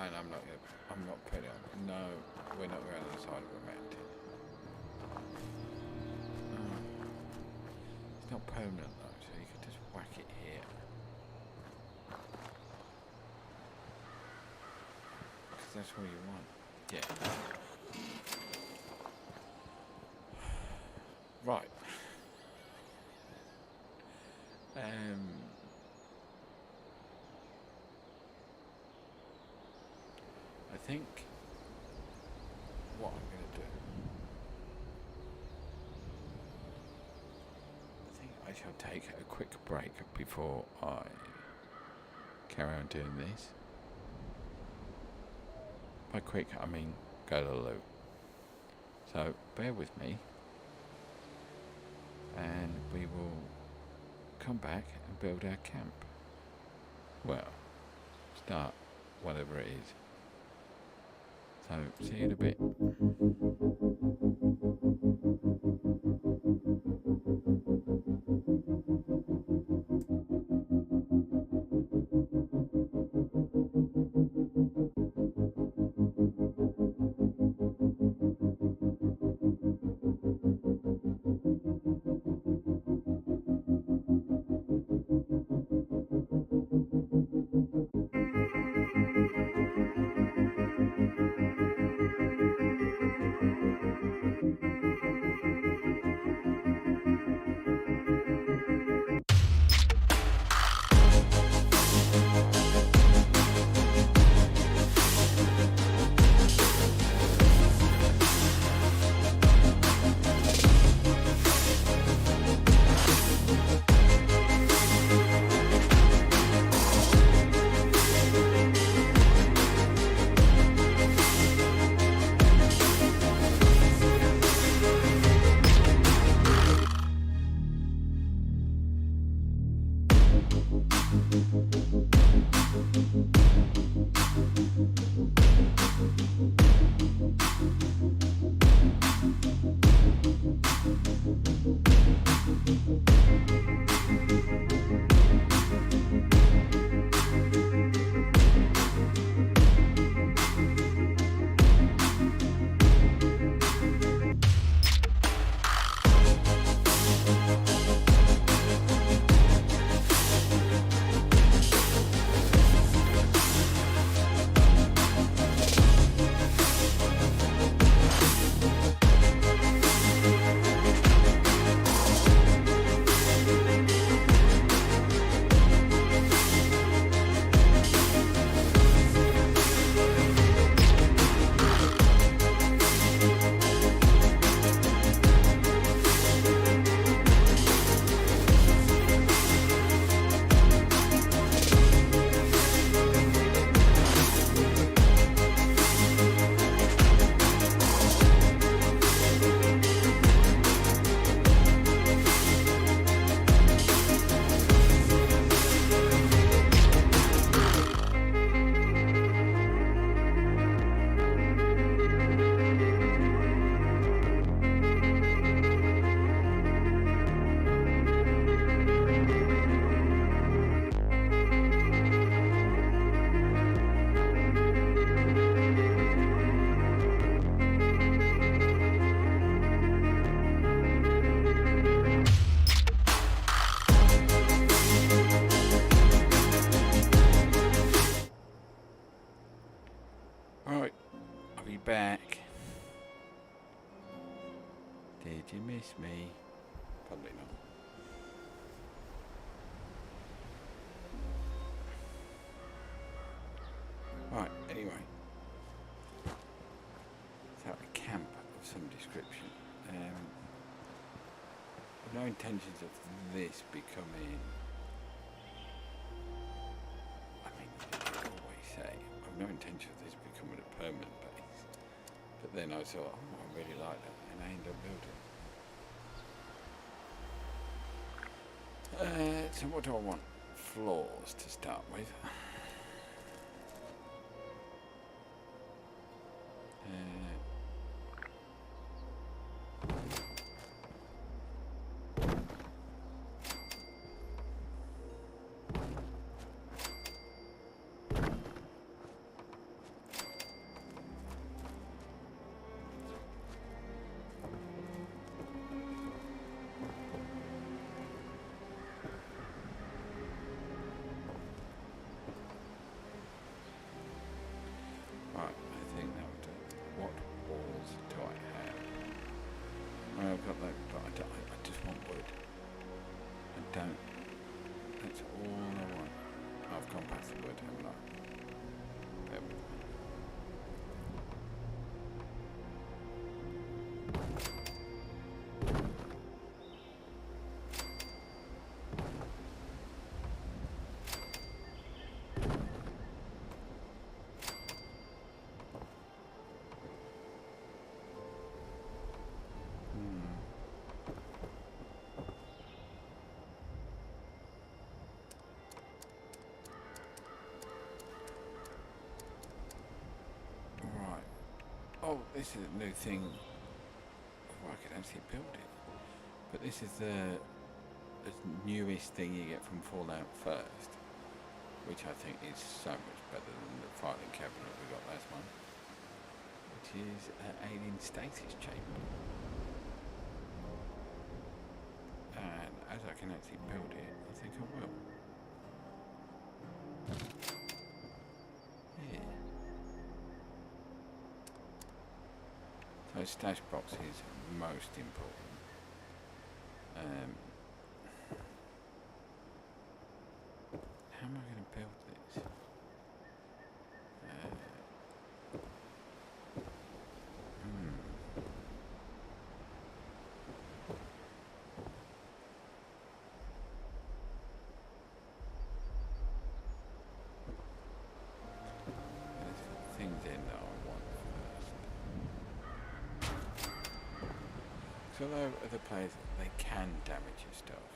And I'm not putting it on. No, we're not going on the side of a mountain. It's not permanent though, so you could just whack it here. Because that's all you want. Yeah. Right. I think what I'm going to do, I think I shall take a quick break before I carry on doing this. By quick, I mean go to the loo. So bear with me, and we will come back and build our camp. Well, start whatever it is. So, see you in a bit. Right, I'll be back. Did you miss me? Probably not. Right, anyway. So a camp of some description. No intentions of this becoming... I mean, I always say, I've no intention of this becoming a permanent base. But then I thought, oh, I really like that, and I ended up building. So what do I want? Floors to start with. I've got that, but I just want wood. I don't. That's all I want. I've gone past the wood, haven't I? Bear with me. this is a new thing. Oh, I can actually build it. But this is the newest thing you get from Fallout First, which I think is so much better than the filing cabinet we got last month, which is an alien stasis chamber. And as I can actually build it, I think I will. Yeah. So stash box is most important. How am I going to build this? There's things in that I want first. So although other players, they can damage your stuff,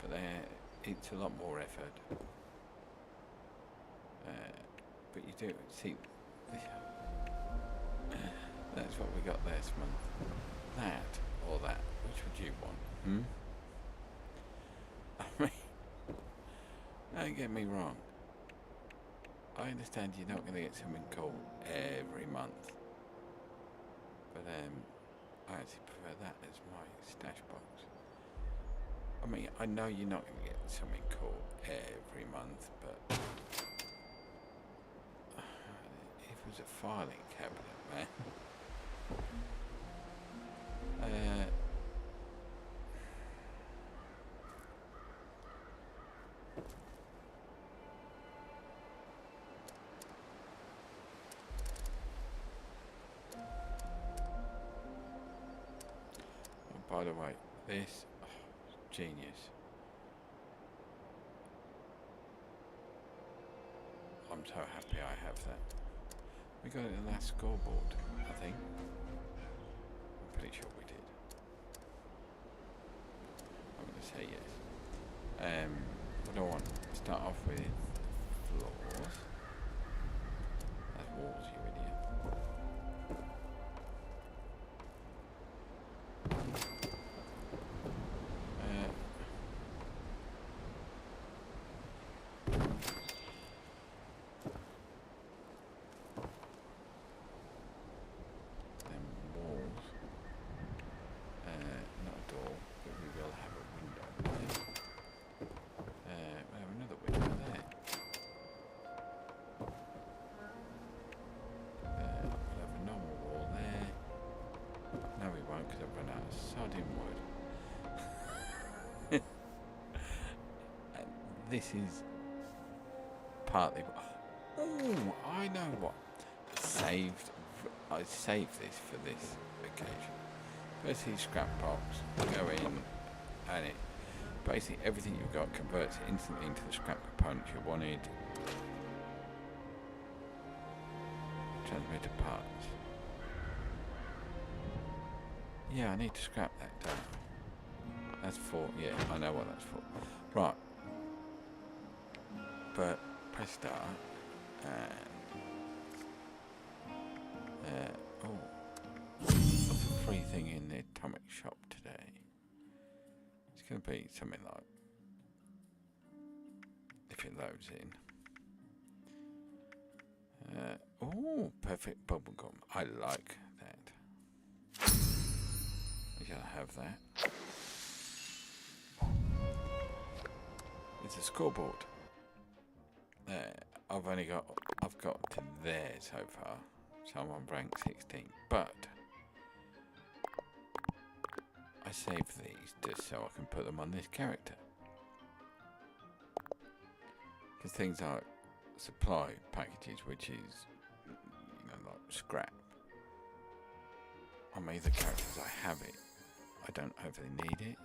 but it's a lot more effort. But you do see, that's what we got last month. That or that, which would you want? I mean, don't get me wrong. I understand you're not going to get something cool every month, but I actually prefer that as my stash box. I mean, I know you're not going to get something cool every month, but if it was a filing cabinet, man. Oh, by the way, this genius. I'm so happy I have that. We got it in the last scoreboard, I think. I'm pretty sure we did. I'm going to say yes. What do I want? Start off with floors. That's walls, you idiot. This is partly. Oh, I know what. I saved this for this occasion. Firstly, scrap box. Go in, and it basically everything you've got converts instantly into the scrap components you wanted. Transmitter parts. Yeah, I need to scrap that, don't I? That's for. Yeah, I know what that's for. Right. But press start and oh, what's a free thing in the atomic shop today? It's going to be something like, if it loads in. Oh, perfect bubblegum. I like that. We gotta have that. It's a scoreboard. I've got to there so far, so I'm on rank 16, but I saved these just so I can put them on this character. Because things like supply packages, which is, like scrap. On my other characters I have it, I don't overly need it.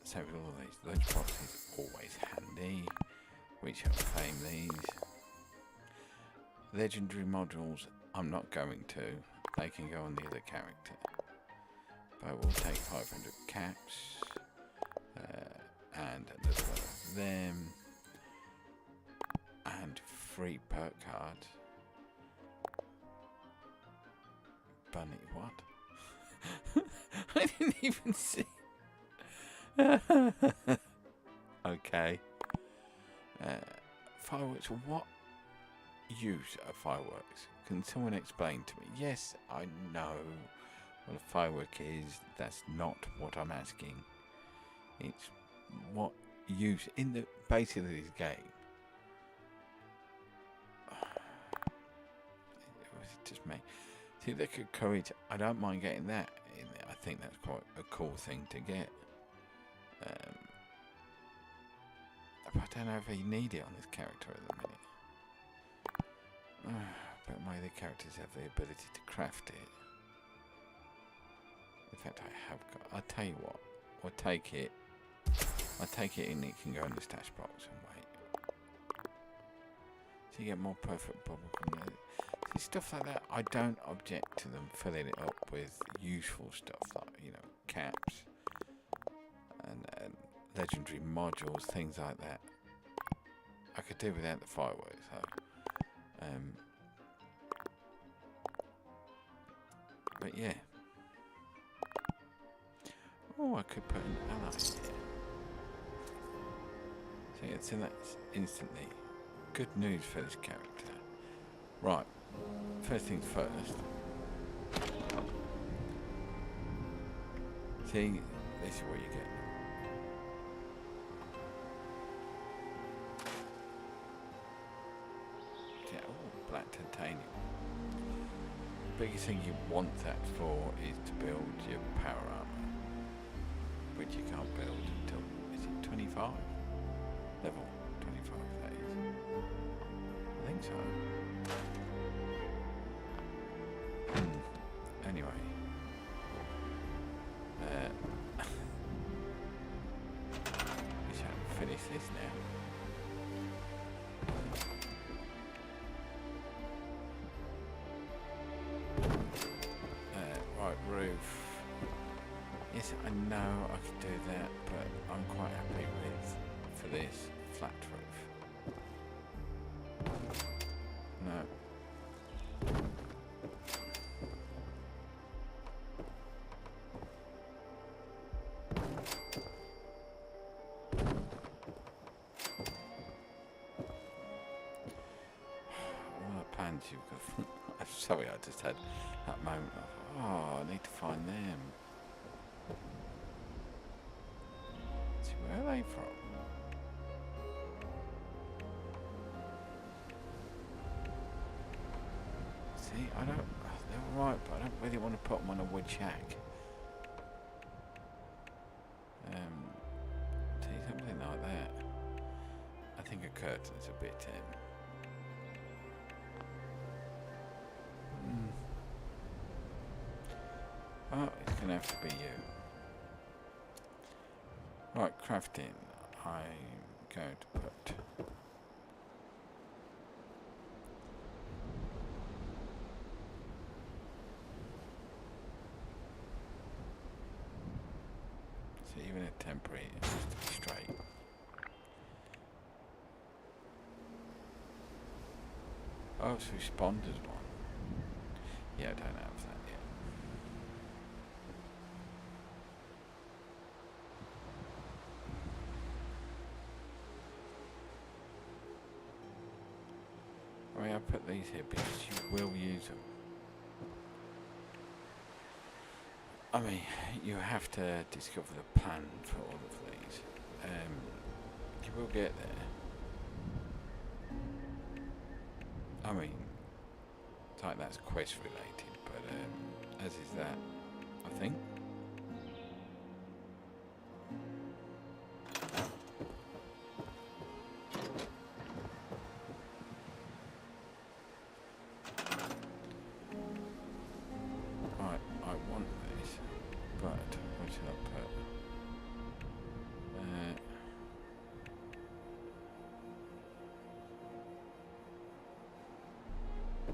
So with all these lunchboxes, always handy. We shall claim these. Legendary modules, I'm not going to. They can go on the other character. But we'll take 500 caps. And another one of them. And free perk cards. bunny. What? I didn't even see. Okay. Fireworks. What use are fireworks? Can someone explain to me? Yes, I know what a firework is. That's not what I'm asking. It's what use in the basically this game. Was it just me? See, look at courage. I don't mind getting that in there. I think that's quite a cool thing to get. But I don't know if you need it on this character at the minute. But my other characters have the ability to craft it. In fact, I have got. I'll tell you what. I'll take it. I'll take it and it can go in the stash box and wait. So you get more perfect bubblegum. See, stuff like that, I don't object to them filling it up with useful stuff like, you know, caps and legendary modules, things like that. I could do without the fireworks, though. But yeah. Oh, I could put an ally here. So that's instantly good news for this character. Right. First things first. See, this is what you get. Yeah, oh, black titanium. Biggest thing you want that for is to build your power armor, which you can't build until, is it 25? Level 25, that is. I think so. Anyway. We shall finish this now. Right, roof. Yes, I know I could do that, but I'm quite happy with, for this, flat roof. No. All the plans you've got. I'm sorry, I just had that moment of, oh, I need to find them. See, where are they from? See, I don't, they're alright, but I don't really want to put them on a wood shack. See, something like that. I think a curtain's a bit, oh, it's gonna have to be you. Right, crafting. I'm going to put so even a temporary it has to be straight. Oh, it's responders one. Yeah, I don't have that yet. I mean, I put these here because you will use them. I mean, you have to discover the plan for all of these. You will get there. I mean, it's like that's quest related, but as is that, I think. Right, I want this, but what should I put?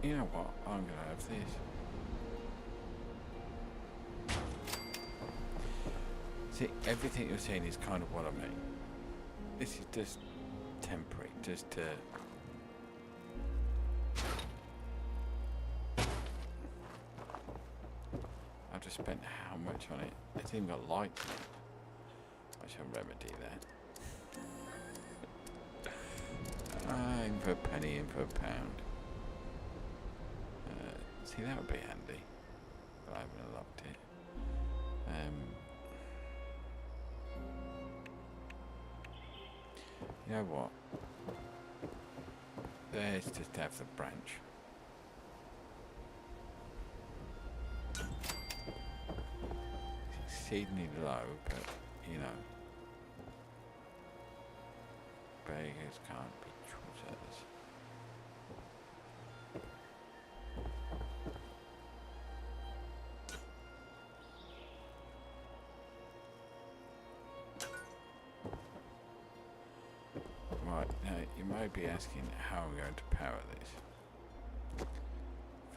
You know what? I'm gonna have this. See, everything you're saying is kind of what I mean. This is just temporary, just to... spent how much on it? It's even got lights in it. I shall remedy that. In for a penny, in for a pound. See, that would be handy. But I haven't unlocked it. You know what? Let's just have the branch. It's exceedingly low, but you know, beggars can't be choosers. Right, now you may be asking how I'm going to power this.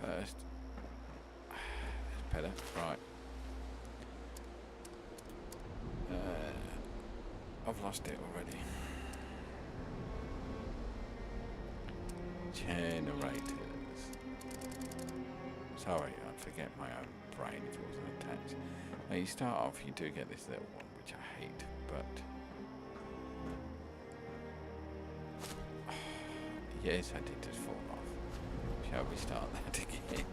First, that's better, right. I've lost it already. Generators. Sorry, I'd forget my own brain if it wasn't attached. Now you start off, you do get this little one, which I hate, but yes, I did just fall off. Shall we start that again?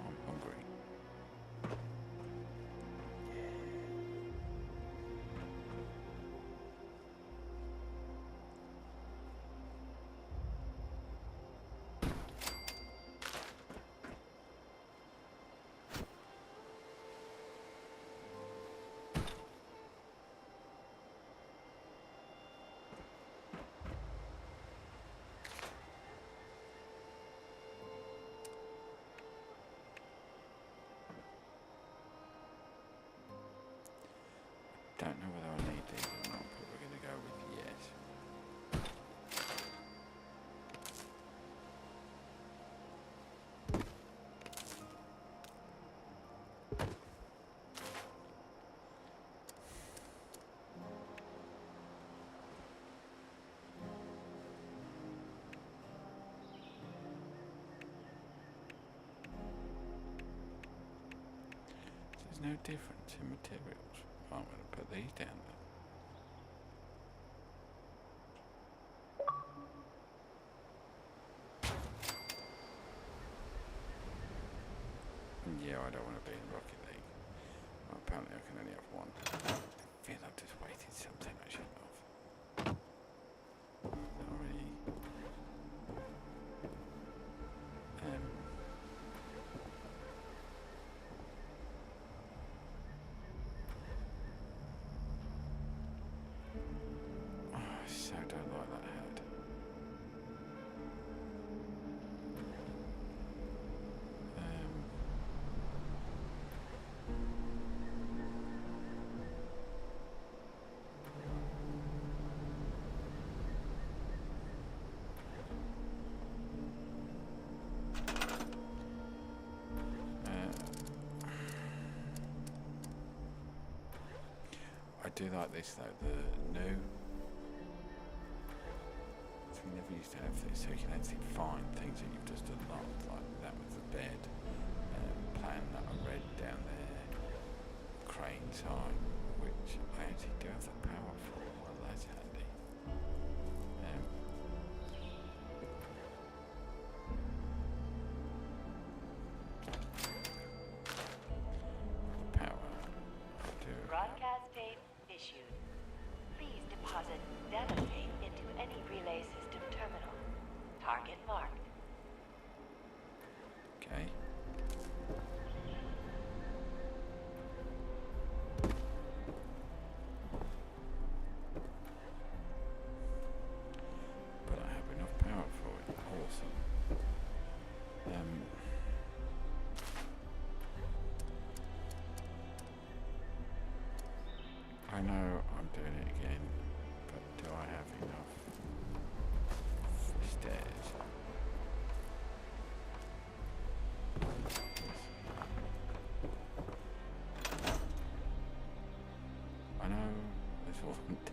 I'm hungry. Don't know whether I need these or not, but we're going to go with yes. There's no difference in materials. I'm going to put these down then. Yeah, I don't want to be in Rocket League. Well, apparently I can only have one. I feel I've just wasted something I shouldn't have. Sorry. I so don't like that hat. I do like this though, the new. So we never used to have this, so you can actually find things that you've just unlocked, like that was the bed plan that I read down there, crane sign, which I actually do have the power for. Well, that's handy. Power. I do. Broadcast tape issued. Please deposit data tape into any relay system terminal. Target marked. Okay. But I have enough power for it. Awesome. I know I'm doing it again, but do I have enough stairs? I know that's all I'm doing.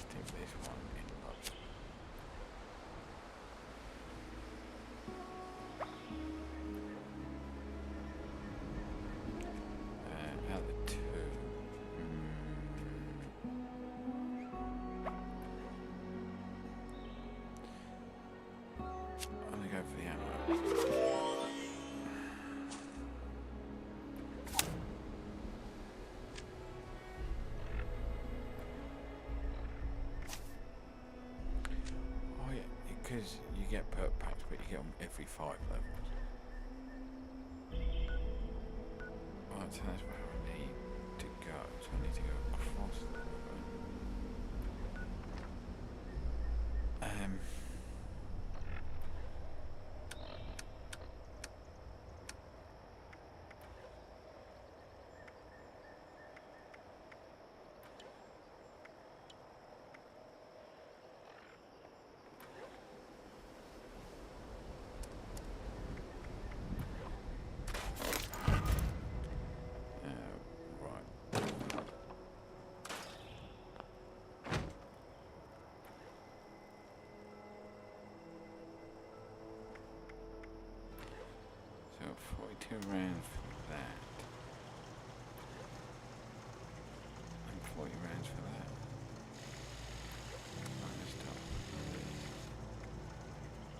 stick this one in lots. Out of the two. I'm gonna go for the ammo. Oh yeah, because you get perk packs, but you get them every 5 levels. Right, so that's where I need to go. So I need to go across the river. Right. So 42 rounds for that. And 40 rounds for that. Right, let's start with this.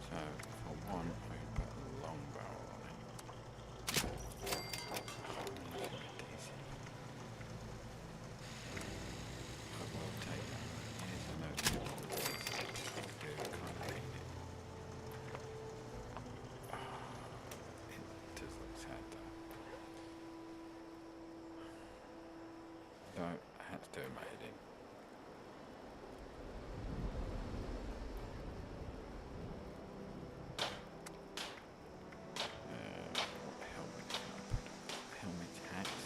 So for one, I can put a long barrel on it. Decent. I will take that. Here's a note. I do kind of need it. It does look sad though. So I had to do my head in. What helmet can I put? Helmet, hats.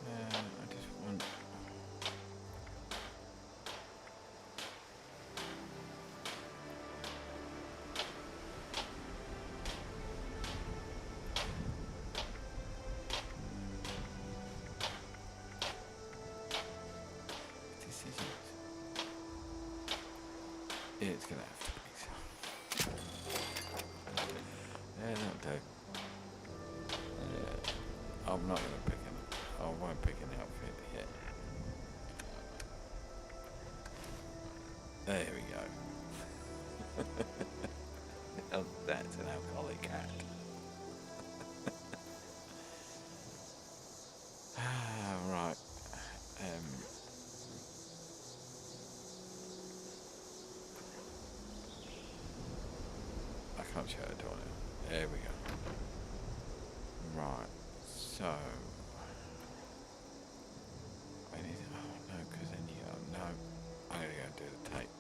I just want. Decisions. It's gonna have to be so. Yeah, that'll do. I'm not gonna pick an. I won't pick an outfit yet. There we go. Now that's an alcoholic cat. Right. I can't shut it on it. There we go. Right. So. I need. Oh no, because then you. No. I'm gonna go and do the tape.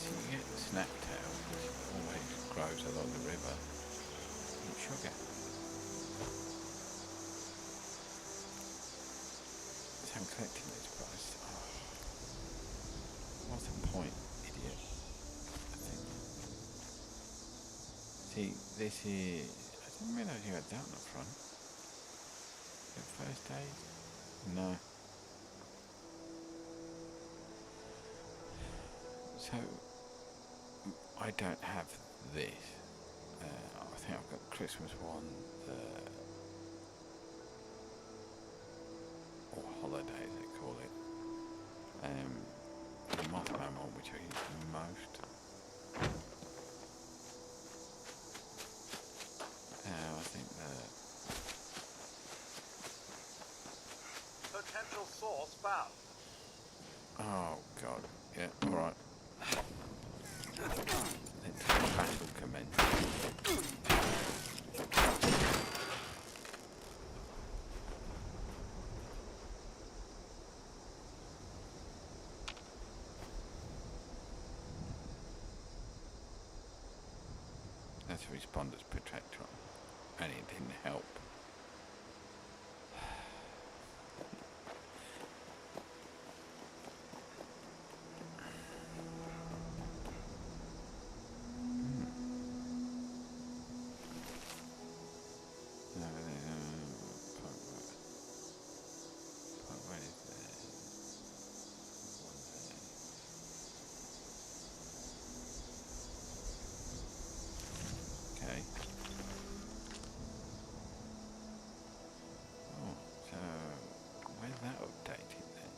So you get snaptail, which always grows along the river, and sugar. So I'm collecting this price. Oh, what's the point, idiot? I think. See, this is. I didn't realise you had that on the front. The first aid? No. So, I don't have this. I think I've got the Christmas one, or holiday as they call it. The Mothman one, which I use the most. I think Potential source found. oh god, yeah, alright. Let's battle commence. has Responder's protector on, and it didn't help. Okay. Oh, so where's that updated then?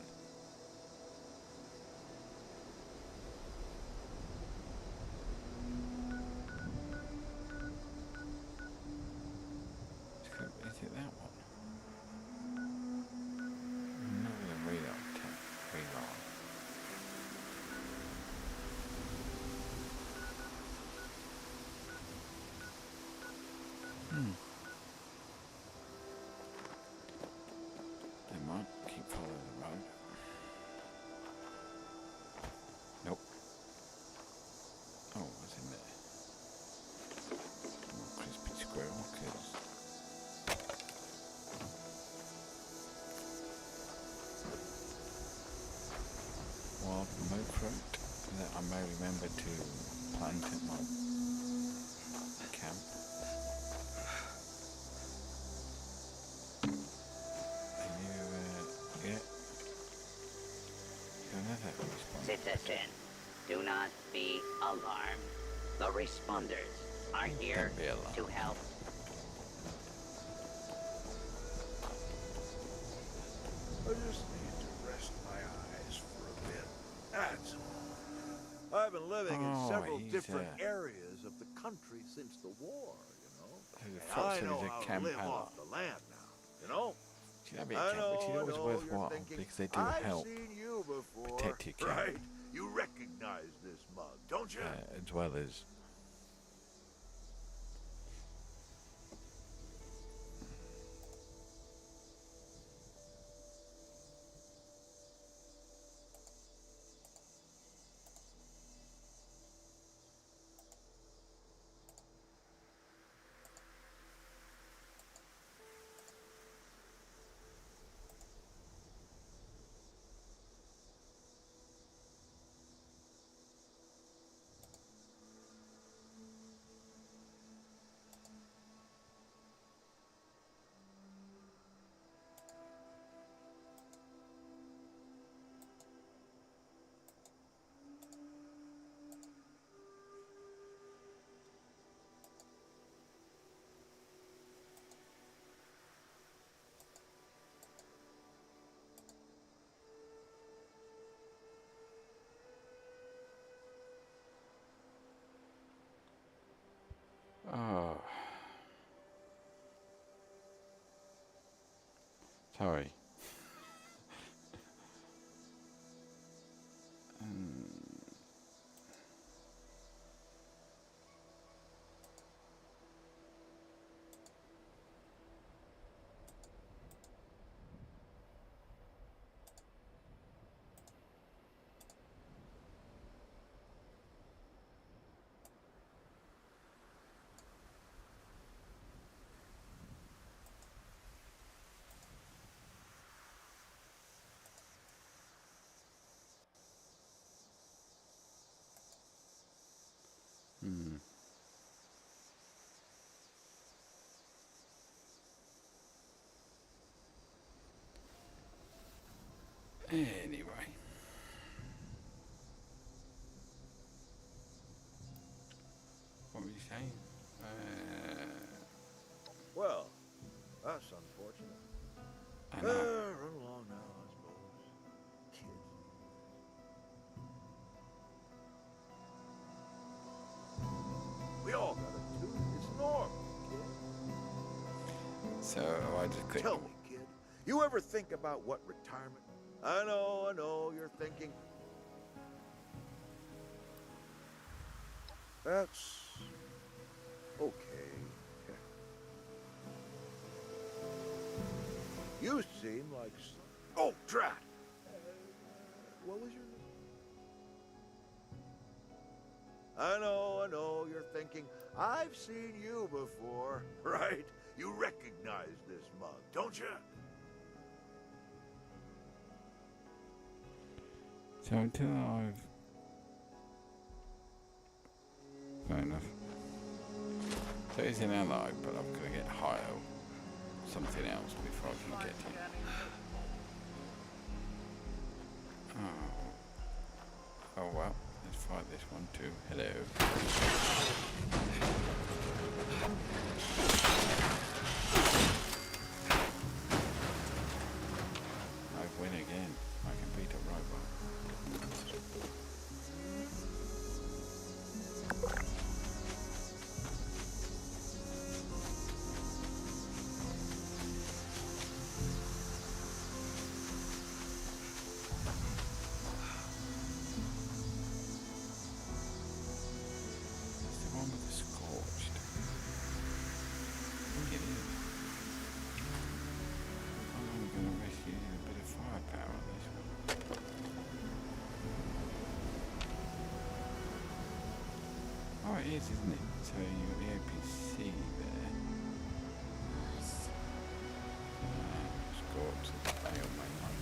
Is it that one? No, the reload tab. Reload. Never mind. Keep following the road. Nope. Oh, what's in there? More crispy squirrel, cause wild remote fruit that I may remember to plant at my camp. Are you, yeah. Another response. Citizen, do not be alarmed. The responders are here Don't be alarmed. to help. I just need to rest my eyes for a bit. That's all. I've been living in Oh, several he's, different areas of the country since the war, you know. Who the And fuck I said know he's a how to camp live ally? off the land now, you know. See, that'd be a I camp, know, which is I always know, worthwhile you're thinking, because they do I've help seen you before, protect your camp, right? You recognize this mug, don't you? as well as oh, sorry. Anyway. What were you saying? Well, that's unfortunate. I know. Run along now, I suppose. Kids. We all got it too. It's normal, kid. So I just clicked. Tell me, kid, you ever think about what retirement? I know, you're thinking. That's okay. You seem like... Oh, drat! What was your name? I know, you're here thinking, I've seen you before, right? You recognize this mug, don't you? So until I've... Fair enough. So he's an ally, but I've got to get higher something else before I can get him. Oh well, let's fight this one too. Hello. I win again. I can beat a robot. Oh, it is, isn't it? So you've got the APC there. Let's go up to the bay on my map.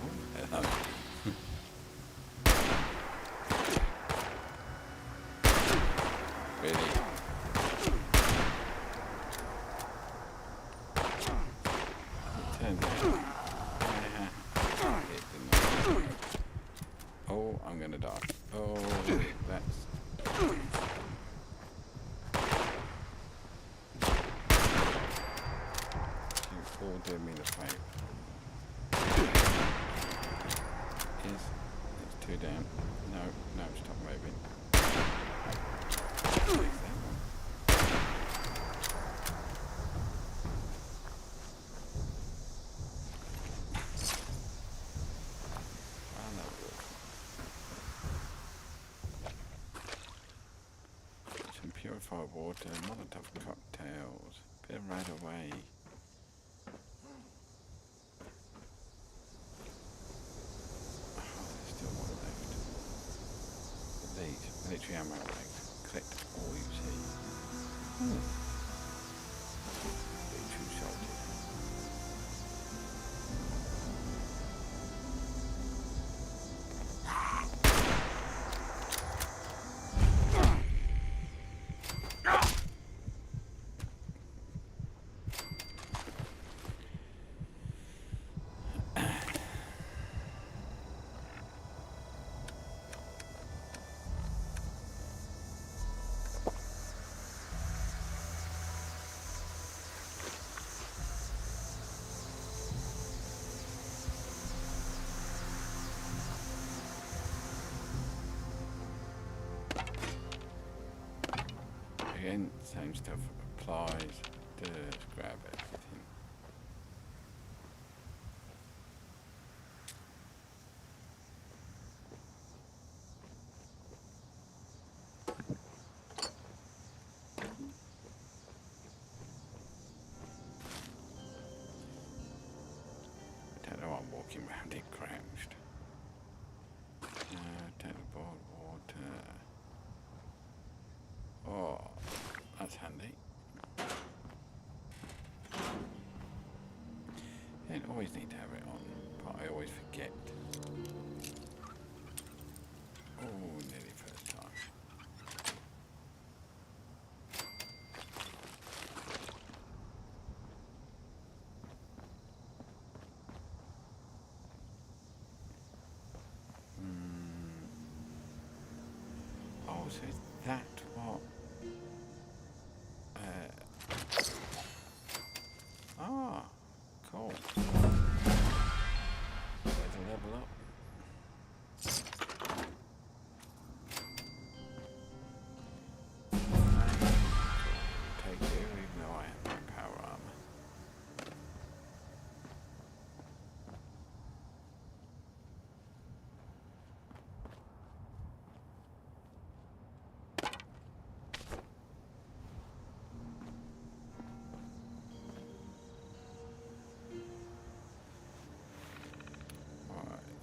Oh, hello. Really? Turn down. Oh, I'm gonna die. Oh, that's... You all do me the favour. Yes, that's two down. No, no, stop moving. Fix that one. Some purified water, Molotov cocktails, bit of right away. Military ammo length. Collect all you see. Bit too salty. Again, same stuff applies. Just grab everything. I don't know why I'm walking around it crouched. Teleport water. Oh, that's handy. You don't always need to have it on, but I always forget. Oh, nearly first time. Oh, so is that what? Cool. Way to level up. Take you, even though I have no power armor.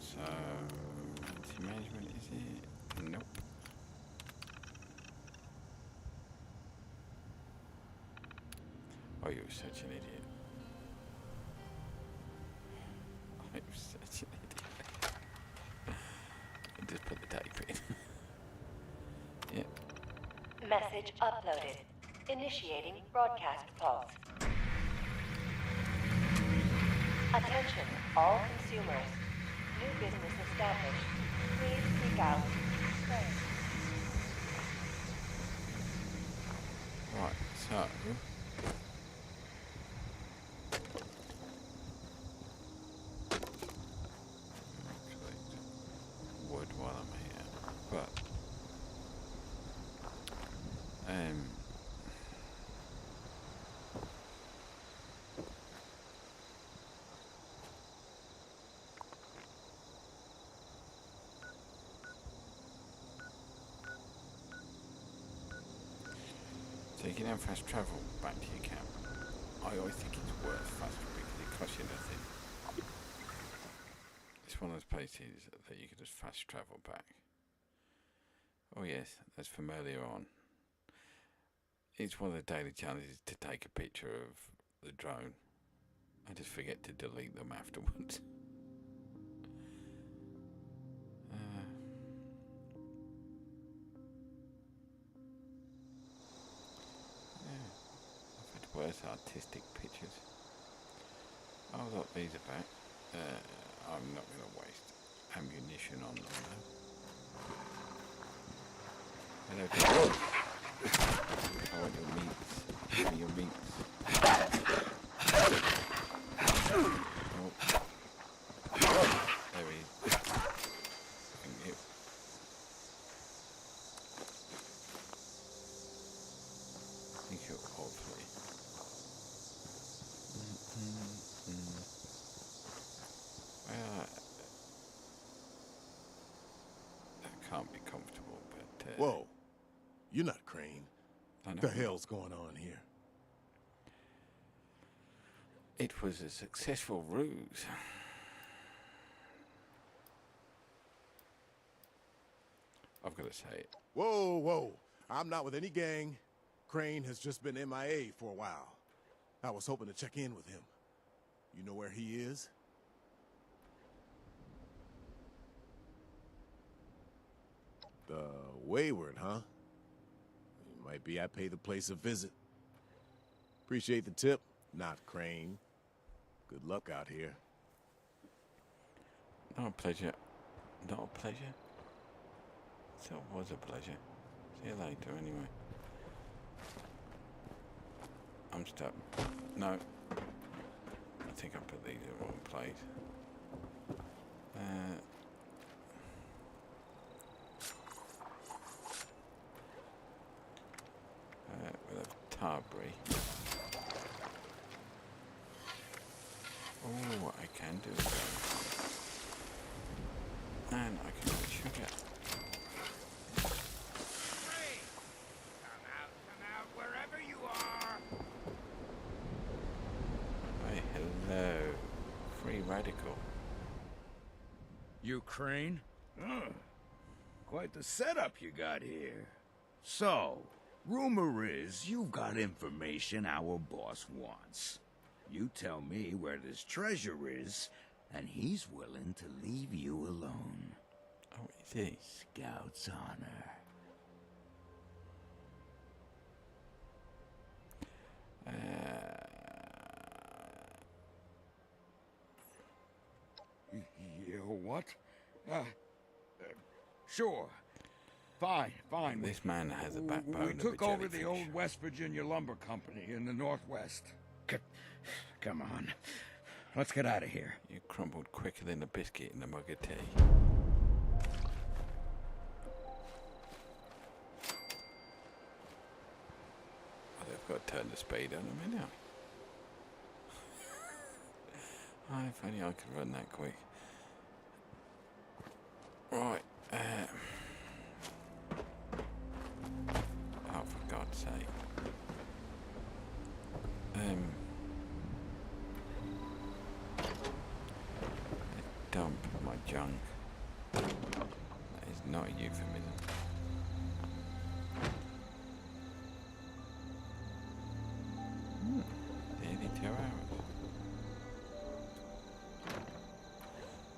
So, management is it? Nope. Oh, you're such an idiot. I'm such an idiot. I just put the tape in. Yeah. Message uploaded. Initiating broadcast pulse. Attention, all consumers. New business established. Please seek out Crane. Right, so collect wood while I'm here, but so you can have fast travel back to your camp. I always think it's worth fast travel because it costs you nothing. It's one of those places that you can just fast travel back. Oh yes, that's from earlier on. It's one of the daily challenges to take a picture of the drone. I just forget to delete them afterwards. Worse artistic pictures. Oh look, these are back. I'm not going to waste ammunition on them though. Hello. I want your meats. Give me your meats. Oh. There he is. Thank you. Thank you, hopefully. Well, that can't be comfortable, but... Whoa. You're not Crane. I know. What the hell's going on here? It was a successful ruse. I've got to say it. Whoa, whoa. I'm not with any gang. Crane has just been MIA for a while. I was hoping to check in with him. You know where he is? The Wayward, huh? Might be I pay the place a visit. Appreciate the tip. Not Crane. Good luck out here. Not a pleasure. Not a pleasure? So it was a pleasure. See you later, anyway. I'm stuck. No. I think I put these in the wrong place. With a Tarbury. Oh, I can do that. And I can make sugar. Come out, wherever you are. Hey, hello. Free radical. You Crane? Quite the setup you got here. So, rumor is you've got information our boss wants. You tell me where this treasure is, and he's willing to leave you alone. Oh, is he? Scout's honor. You what? Sure. Fine. This man has a backbone. We took over the old West Virginia Lumber Company in the Northwest. Come on. Let's get out of here. You crumbled quicker than a biscuit in a mug of tea. Well, they've got to turn the speed on them now. Oh, if only I could run that quick. Right. Oh, for God's sake. Dump my junk. That is not a euphemism.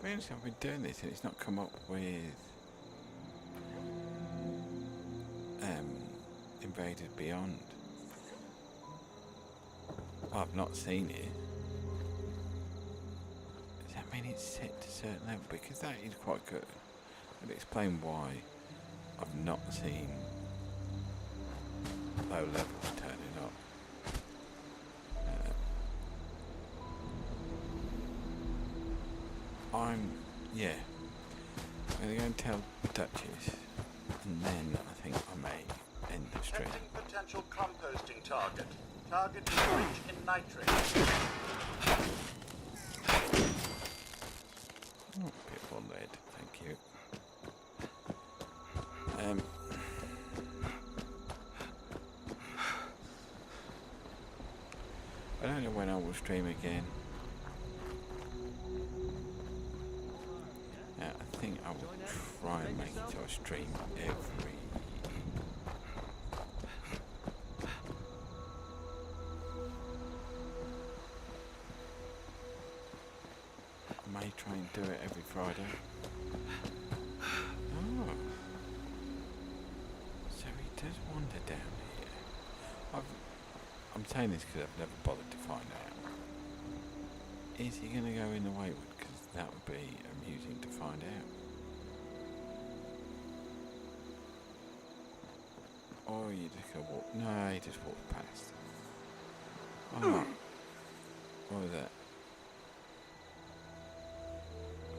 be honest, I've been doing this and it's not come up with Invaded Beyond. Well, I've not seen it. Does that mean it's set to a certain level? Because that is quite good. I'll explain why I've not seen low levels turning up. I'm going to go and tell Duchess, and then I think I may end the stream. Detecting potential composting target. Target is rich in nitrate. Oh, bit more lead, thank you. I don't know when I will stream again. I think I will try and make it so I stream every... I may try and do it every Friday. Oh. So he does wander down here. I'm saying this because I've never bothered to find out. Is he going to go in the Wayward? Because that would be amusing to find out. Or you just go walk. No, he just walked past. Oh. What was that?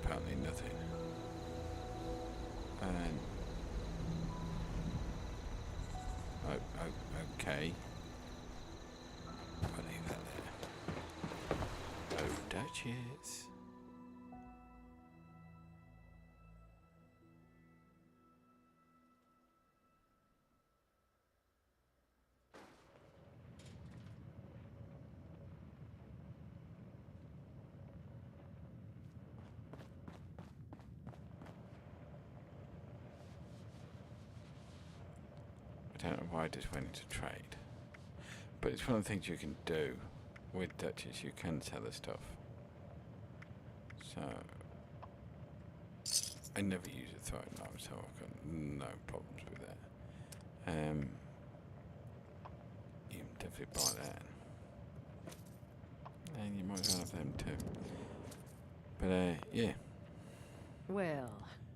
Apparently nothing. And okay. I'll leave that there. Oh, Duchess. I don't know why I just went into trade. But it's one of the things you can do with Duchess. You can sell her stuff. So I never use a throwing knife, so I've got no problems with that. You can definitely buy that. And you might as well have them too. But yeah. Well,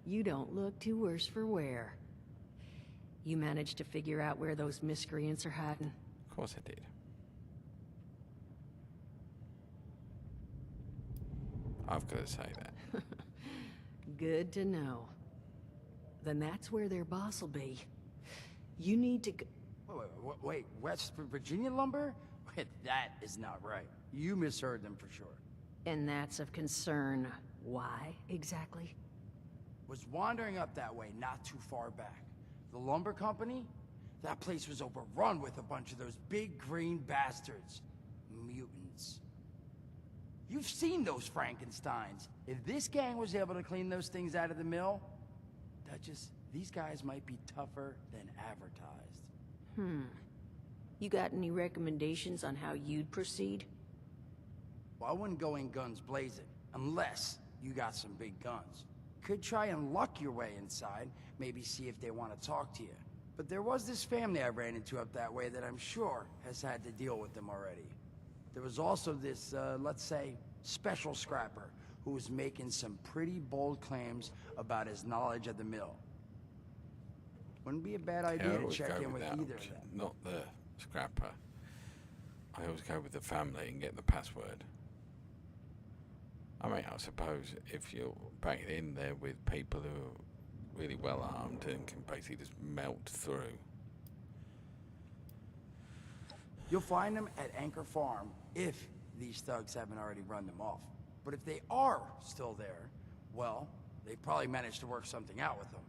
you don't look too worse for wear. You managed to figure out where those miscreants are hiding? Of course I did. I've got to say that. Good to know. Then that's where their boss will be. You need to go... Wait, West Virginia lumber? Wait, that is not right. You misheard them for sure. And that's of concern. Why, exactly? Was wandering up that way not too far back. The lumber company? That place was overrun with a bunch of those big green bastards. Mutants. You've seen those Frankensteins. If this gang was able to clean those things out of the mill, these guys might be tougher than advertised. You got any recommendations on how you'd proceed? Well, I wouldn't go in guns blazing, unless you got some big guns. Could try and luck your way inside, maybe see if they want to talk to you. But there was this family I ran into up that way that I'm sure has had to deal with them already. There was also this, let's say, special scrapper who was making some pretty bold claims about his knowledge of the mill. Wouldn't be a bad idea to check in with either of them. Not the scrapper. I always go with the family and get the password. I mean, I suppose if you're banging in there with people who are really well armed and can basically just melt through. You'll find them at Anchor Farm if these thugs haven't already run them off. But if they are still there, well, they probably managed to work something out with them.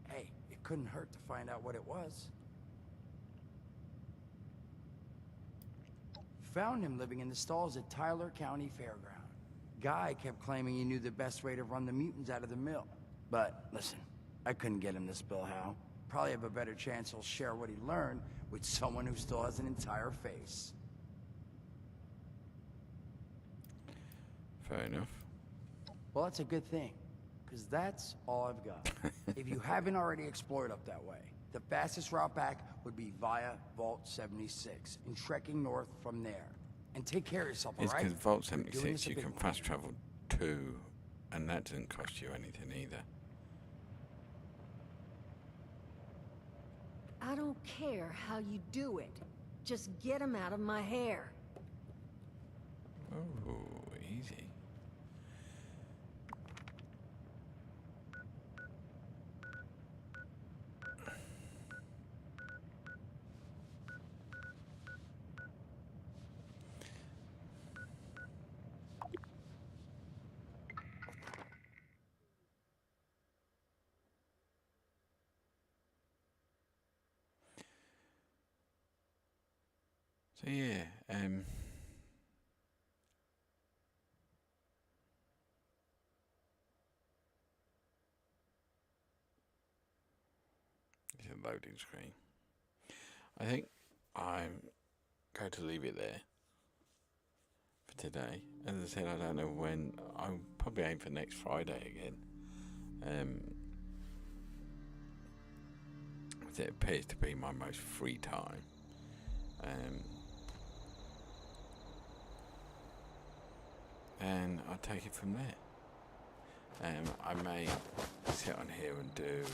Hey, it couldn't hurt to find out what it was. Found him living in the stalls at Tyler County Fairground. Guy kept claiming he knew the best way to run the mutants out of the mill. But listen, I couldn't get him to spill how. Probably have a better chance he'll share what he learned with someone who still has an entire face. Fair enough. Well, that's a good thing, because that's all I've got. If you haven't already explored up that way, the fastest route back would be via Vault 76 and trekking north from there. And take care of yourself, all It's right? because Vault You're doing 76 this a you bit can more. fast travel to, and that doesn't cost you anything either. I don't care how you do it. Just get him out of my hair. Oh, easy. So yeah, it's a loading screen. I think I'm going to leave it there for today. As I said, I don't know when. I'll probably aim for next Friday again. It appears to be my most free time. And I'll take it from there. I may sit on here and do.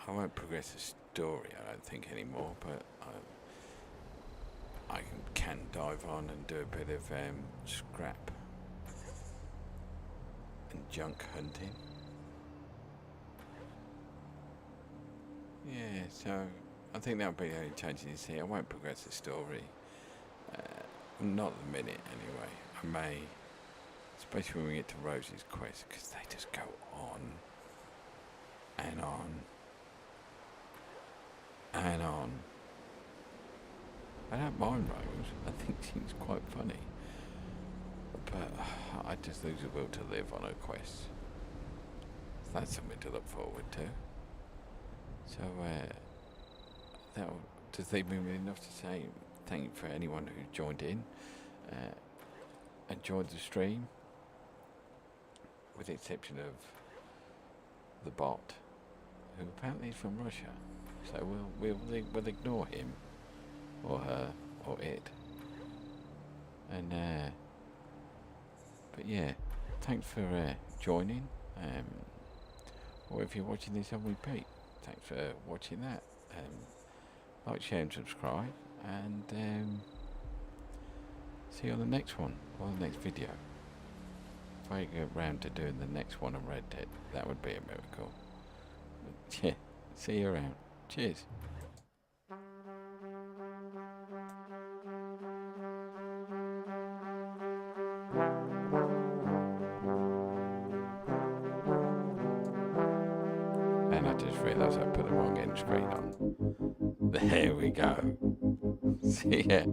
I won't progress the story, I don't think, anymore, but I can dive on and do a bit of scrap and junk hunting. Yeah, so I think that'll be the only change you see. I won't progress the story. Not at the minute, anyway. I may, especially when we get to Rosie's quest, because they just go on and on and on. I don't mind Rose. I think she's quite funny. But I just lose the will to live on her quest. So that's something to look forward to. So that'll just leave me with enough to say thank you for anyone who joined in, enjoyed the stream, with the exception of the bot, who apparently is from Russia. So we'll ignore him, or her, or it. And but yeah, thanks for joining. Or if you're watching this on repeat, thanks for watching that. Like, share and subscribe, and see you on the next one, or the next video. If I get round to doing the next one on Red Dead, that would be a miracle. But yeah, see you around. Cheers. And I just realised I put the wrong end screen on. There we go. See ya.